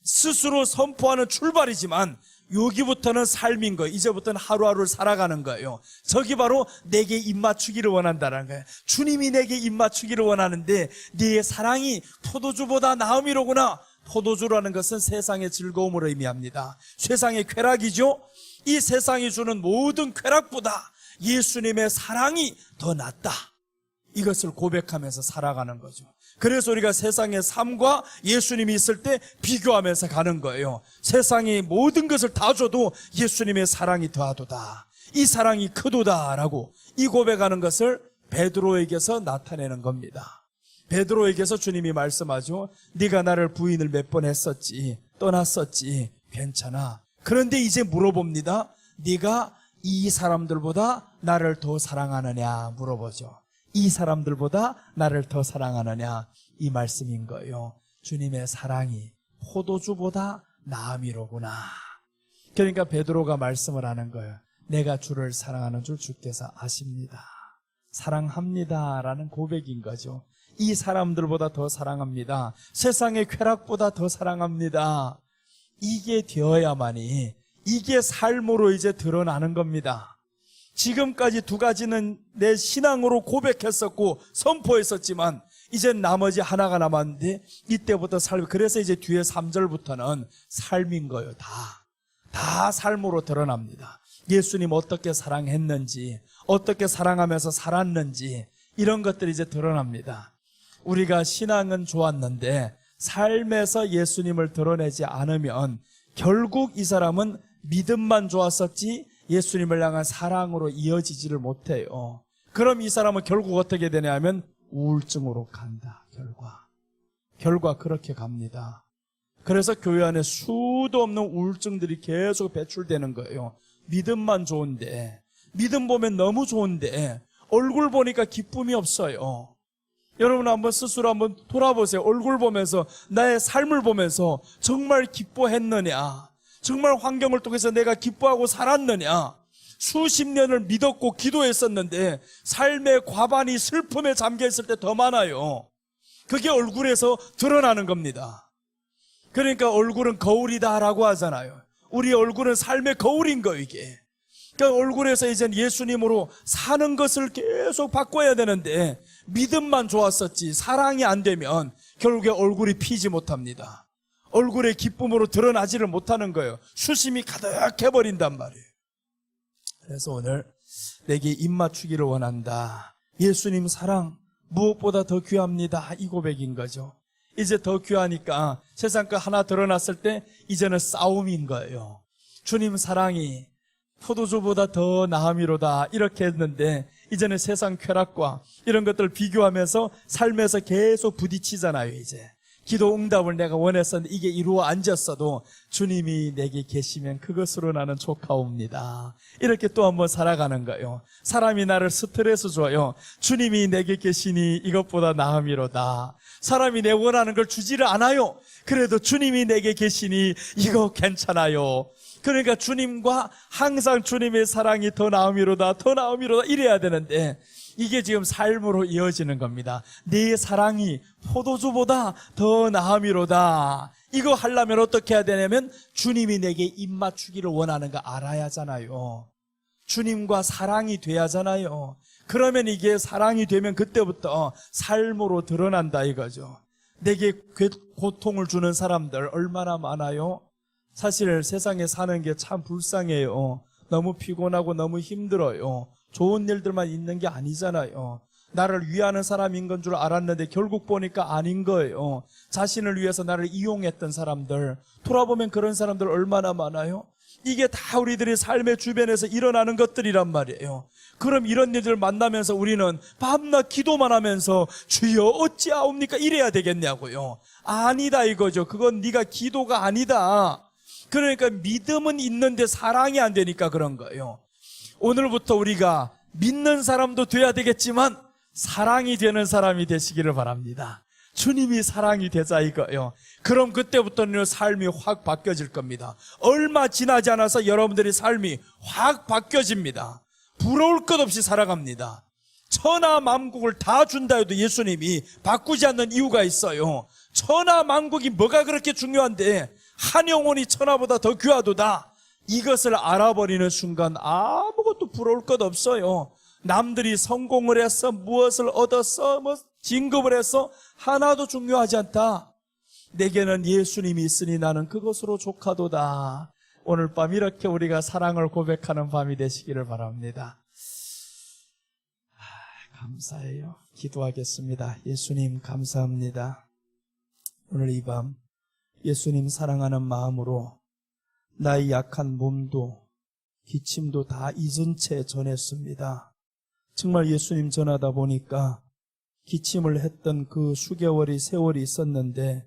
스스로 선포하는 출발이지만 여기부터는 삶인 거예요. 이제부터는 하루하루를 살아가는 거예요. 저기 바로 내게 입맞추기를 원한다는 거예요. 주님이 내게 입맞추기를 원하는데 네 사랑이 포도주보다 나음이로구나. 포도주라는 것은 세상의 즐거움을 의미합니다. 세상의 쾌락이죠. 이 세상이 주는 모든 쾌락보다 예수님의 사랑이 더 낫다. 이것을 고백하면서 살아가는 거죠. 그래서 우리가 세상의 삶과 예수님이 있을 때 비교하면서 가는 거예요. 세상이 모든 것을 다 줘도 예수님의 사랑이 더하도다. 이 사랑이 크도다라고 이 고백하는 것을 베드로에게서 나타내는 겁니다. 베드로에게서 주님이 말씀하죠. 네가 나를 부인을 몇 번 했었지, 떠났었지, 괜찮아. 그런데 이제 물어봅니다. 네가 이 사람들보다 나를 더 사랑하느냐 물어보죠. 이 사람들보다 나를 더 사랑하느냐, 이 말씀인 거예요. 주님의 사랑이 포도주보다 나음이로구나. 그러니까 베드로가 말씀을 하는 거예요. 내가 주를 사랑하는 줄 주께서 아십니다. 사랑합니다 라는 고백인 거죠. 이 사람들보다 더 사랑합니다. 세상의 쾌락보다 더 사랑합니다. 이게 되어야만이, 이게 삶으로 이제 드러나는 겁니다. 지금까지 두 가지는 내 신앙으로 고백했었고 선포했었지만 이젠 나머지 하나가 남았는데 이때부터 삶, 그래서 이제 뒤에 3절부터는 삶인 거예요. 다 삶으로 드러납니다. 예수님 어떻게 사랑했는지, 어떻게 사랑하면서 살았는지, 이런 것들이 이제 드러납니다. 우리가 신앙은 좋았는데 삶에서 예수님을 드러내지 않으면 결국 이 사람은 믿음만 좋았었지 예수님을 향한 사랑으로 이어지지를 못해요. 그럼 이 사람은 결국 어떻게 되냐면 우울증으로 간다. 결과 그렇게 갑니다. 그래서 교회 안에 수도 없는 우울증들이 계속 배출되는 거예요. 믿음만 좋은데, 믿음 보면 너무 좋은데 얼굴 보니까 기쁨이 없어요. 여러분 한번 스스로 한번 돌아보세요. 얼굴 보면서, 나의 삶을 보면서 정말 기뻐했느냐, 정말 환경을 통해서 내가 기뻐하고 살았느냐, 수십 년을 믿었고 기도했었는데 삶의 과반이 슬픔에 잠겨있을 때 더 많아요. 그게 얼굴에서 드러나는 겁니다. 그러니까 얼굴은 거울이다라고 하잖아요. 우리 얼굴은 삶의 거울인 거예요, 이게. 그러니까 얼굴에서 이젠 예수님으로 사는 것을 계속 바꿔야 되는데 믿음만 좋았었지 사랑이 안 되면 결국에 얼굴이 피지 못합니다. 얼굴의 기쁨으로 드러나지를 못하는 거예요. 수심이 가득해버린단 말이에요. 그래서 오늘 내게 입맞추기를 원한다. 예수님 사랑 무엇보다 더 귀합니다. 이 고백인 거죠. 이제 더 귀하니까 세상 거 하나 드러났을 때 이제는 싸움인 거예요. 주님 사랑이 포도주보다 더 나음이로다 이렇게 했는데 이제는 세상 쾌락과 이런 것들을 비교하면서 삶에서 계속 부딪히잖아요. 이제 기도 응답을 내가 원했었는데 이게 이루어 앉았어도 주님이 내게 계시면 그것으로 나는 족하옵니다. 이렇게 또 한번 살아가는 거예요. 사람이 나를 스트레스 줘요. 주님이 내게 계시니 이것보다 나음이로다. 사람이 내 원하는 걸 주지를 않아요. 그래도 주님이 내게 계시니 이거 괜찮아요. 그러니까 주님과 항상 주님의 사랑이 더 나음이로다, 더 나음이로다 이래야 되는데 이게 지금 삶으로 이어지는 겁니다. 네 사랑이 포도주보다 더 나음이로다. 이거 하려면 어떻게 해야 되냐면 주님이 내게 입맞추기를 원하는 거 알아야 하잖아요. 주님과 사랑이 돼야 하잖아요. 그러면 이게 사랑이 되면 그때부터 삶으로 드러난다 이거죠. 내게 고통을 주는 사람들 얼마나 많아요? 사실 세상에 사는 게 참 불쌍해요. 너무 피곤하고 너무 힘들어요. 좋은 일들만 있는 게 아니잖아요. 나를 위하는 사람인 건 줄 알았는데 결국 보니까 아닌 거예요. 자신을 위해서 나를 이용했던 사람들, 돌아보면 그런 사람들 얼마나 많아요? 이게 다 우리들의 삶의 주변에서 일어나는 것들이란 말이에요. 그럼 이런 일들을 만나면서 우리는 밤낮 기도만 하면서 주여 어찌하옵니까 이래야 되겠냐고요. 아니다 이거죠. 그건 네가 기도가 아니다. 그러니까 믿음은 있는데 사랑이 안 되니까 그런 거예요. 오늘부터 우리가 믿는 사람도 돼야 되겠지만 사랑이 되는 사람이 되시기를 바랍니다. 주님이 사랑이 되자 이거예요. 그럼 그때부터는 삶이 확 바뀌어질 겁니다. 얼마 지나지 않아서 여러분들의 삶이 확 바뀌어집니다. 부러울 것 없이 살아갑니다. 천하 만국을 다 준다 해도 예수님이 바꾸지 않는 이유가 있어요. 천하 만국이 뭐가 그렇게 중요한데 한 영혼이 천하보다 더 귀하도다. 이것을 알아버리는 순간 아무것도 부러울 것 없어요. 남들이 성공을 해서 무엇을 얻었어, 진급을 해서 하나도 중요하지 않다. 내게는 예수님이 있으니 나는 그것으로 족하도다. 오늘 밤 이렇게 우리가 사랑을 고백하는 밤이 되시기를 바랍니다. 감사해요. 기도하겠습니다. 예수님 감사합니다. 오늘 이 밤 예수님 사랑하는 마음으로 나의 약한 몸도 기침도 다 잊은 채 전했습니다. 정말 예수님 전하다 보니까 기침을 했던 그 수개월이 세월이 있었는데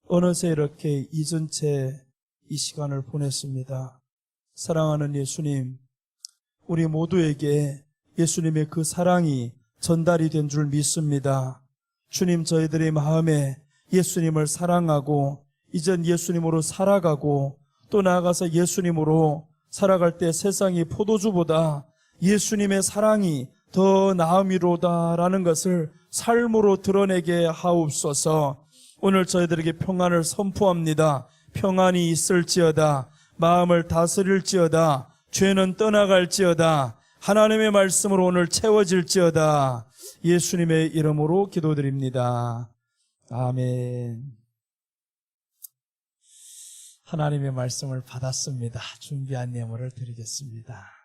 어느새 이렇게 잊은 채 이 시간을 보냈습니다. 사랑하는 예수님, 우리 모두에게 예수님의 그 사랑이 전달이 된 줄 믿습니다. 주님, 저희들의 마음에 예수님을 사랑하고 이젠 예수님으로 살아가고 또 나아가서 예수님으로 살아갈 때 세상이 포도주보다 예수님의 사랑이 더 나음이로다라는 것을 삶으로 드러내게 하옵소서. 오늘 저희들에게 평안을 선포합니다. 평안이 있을지어다. 마음을 다스릴지어다. 죄는 떠나갈지어다. 하나님의 말씀으로 오늘 채워질지어다. 예수님의 이름으로 기도드립니다. 아멘. 하나님의 말씀을 받았습니다. 준비한 예물을 드리겠습니다.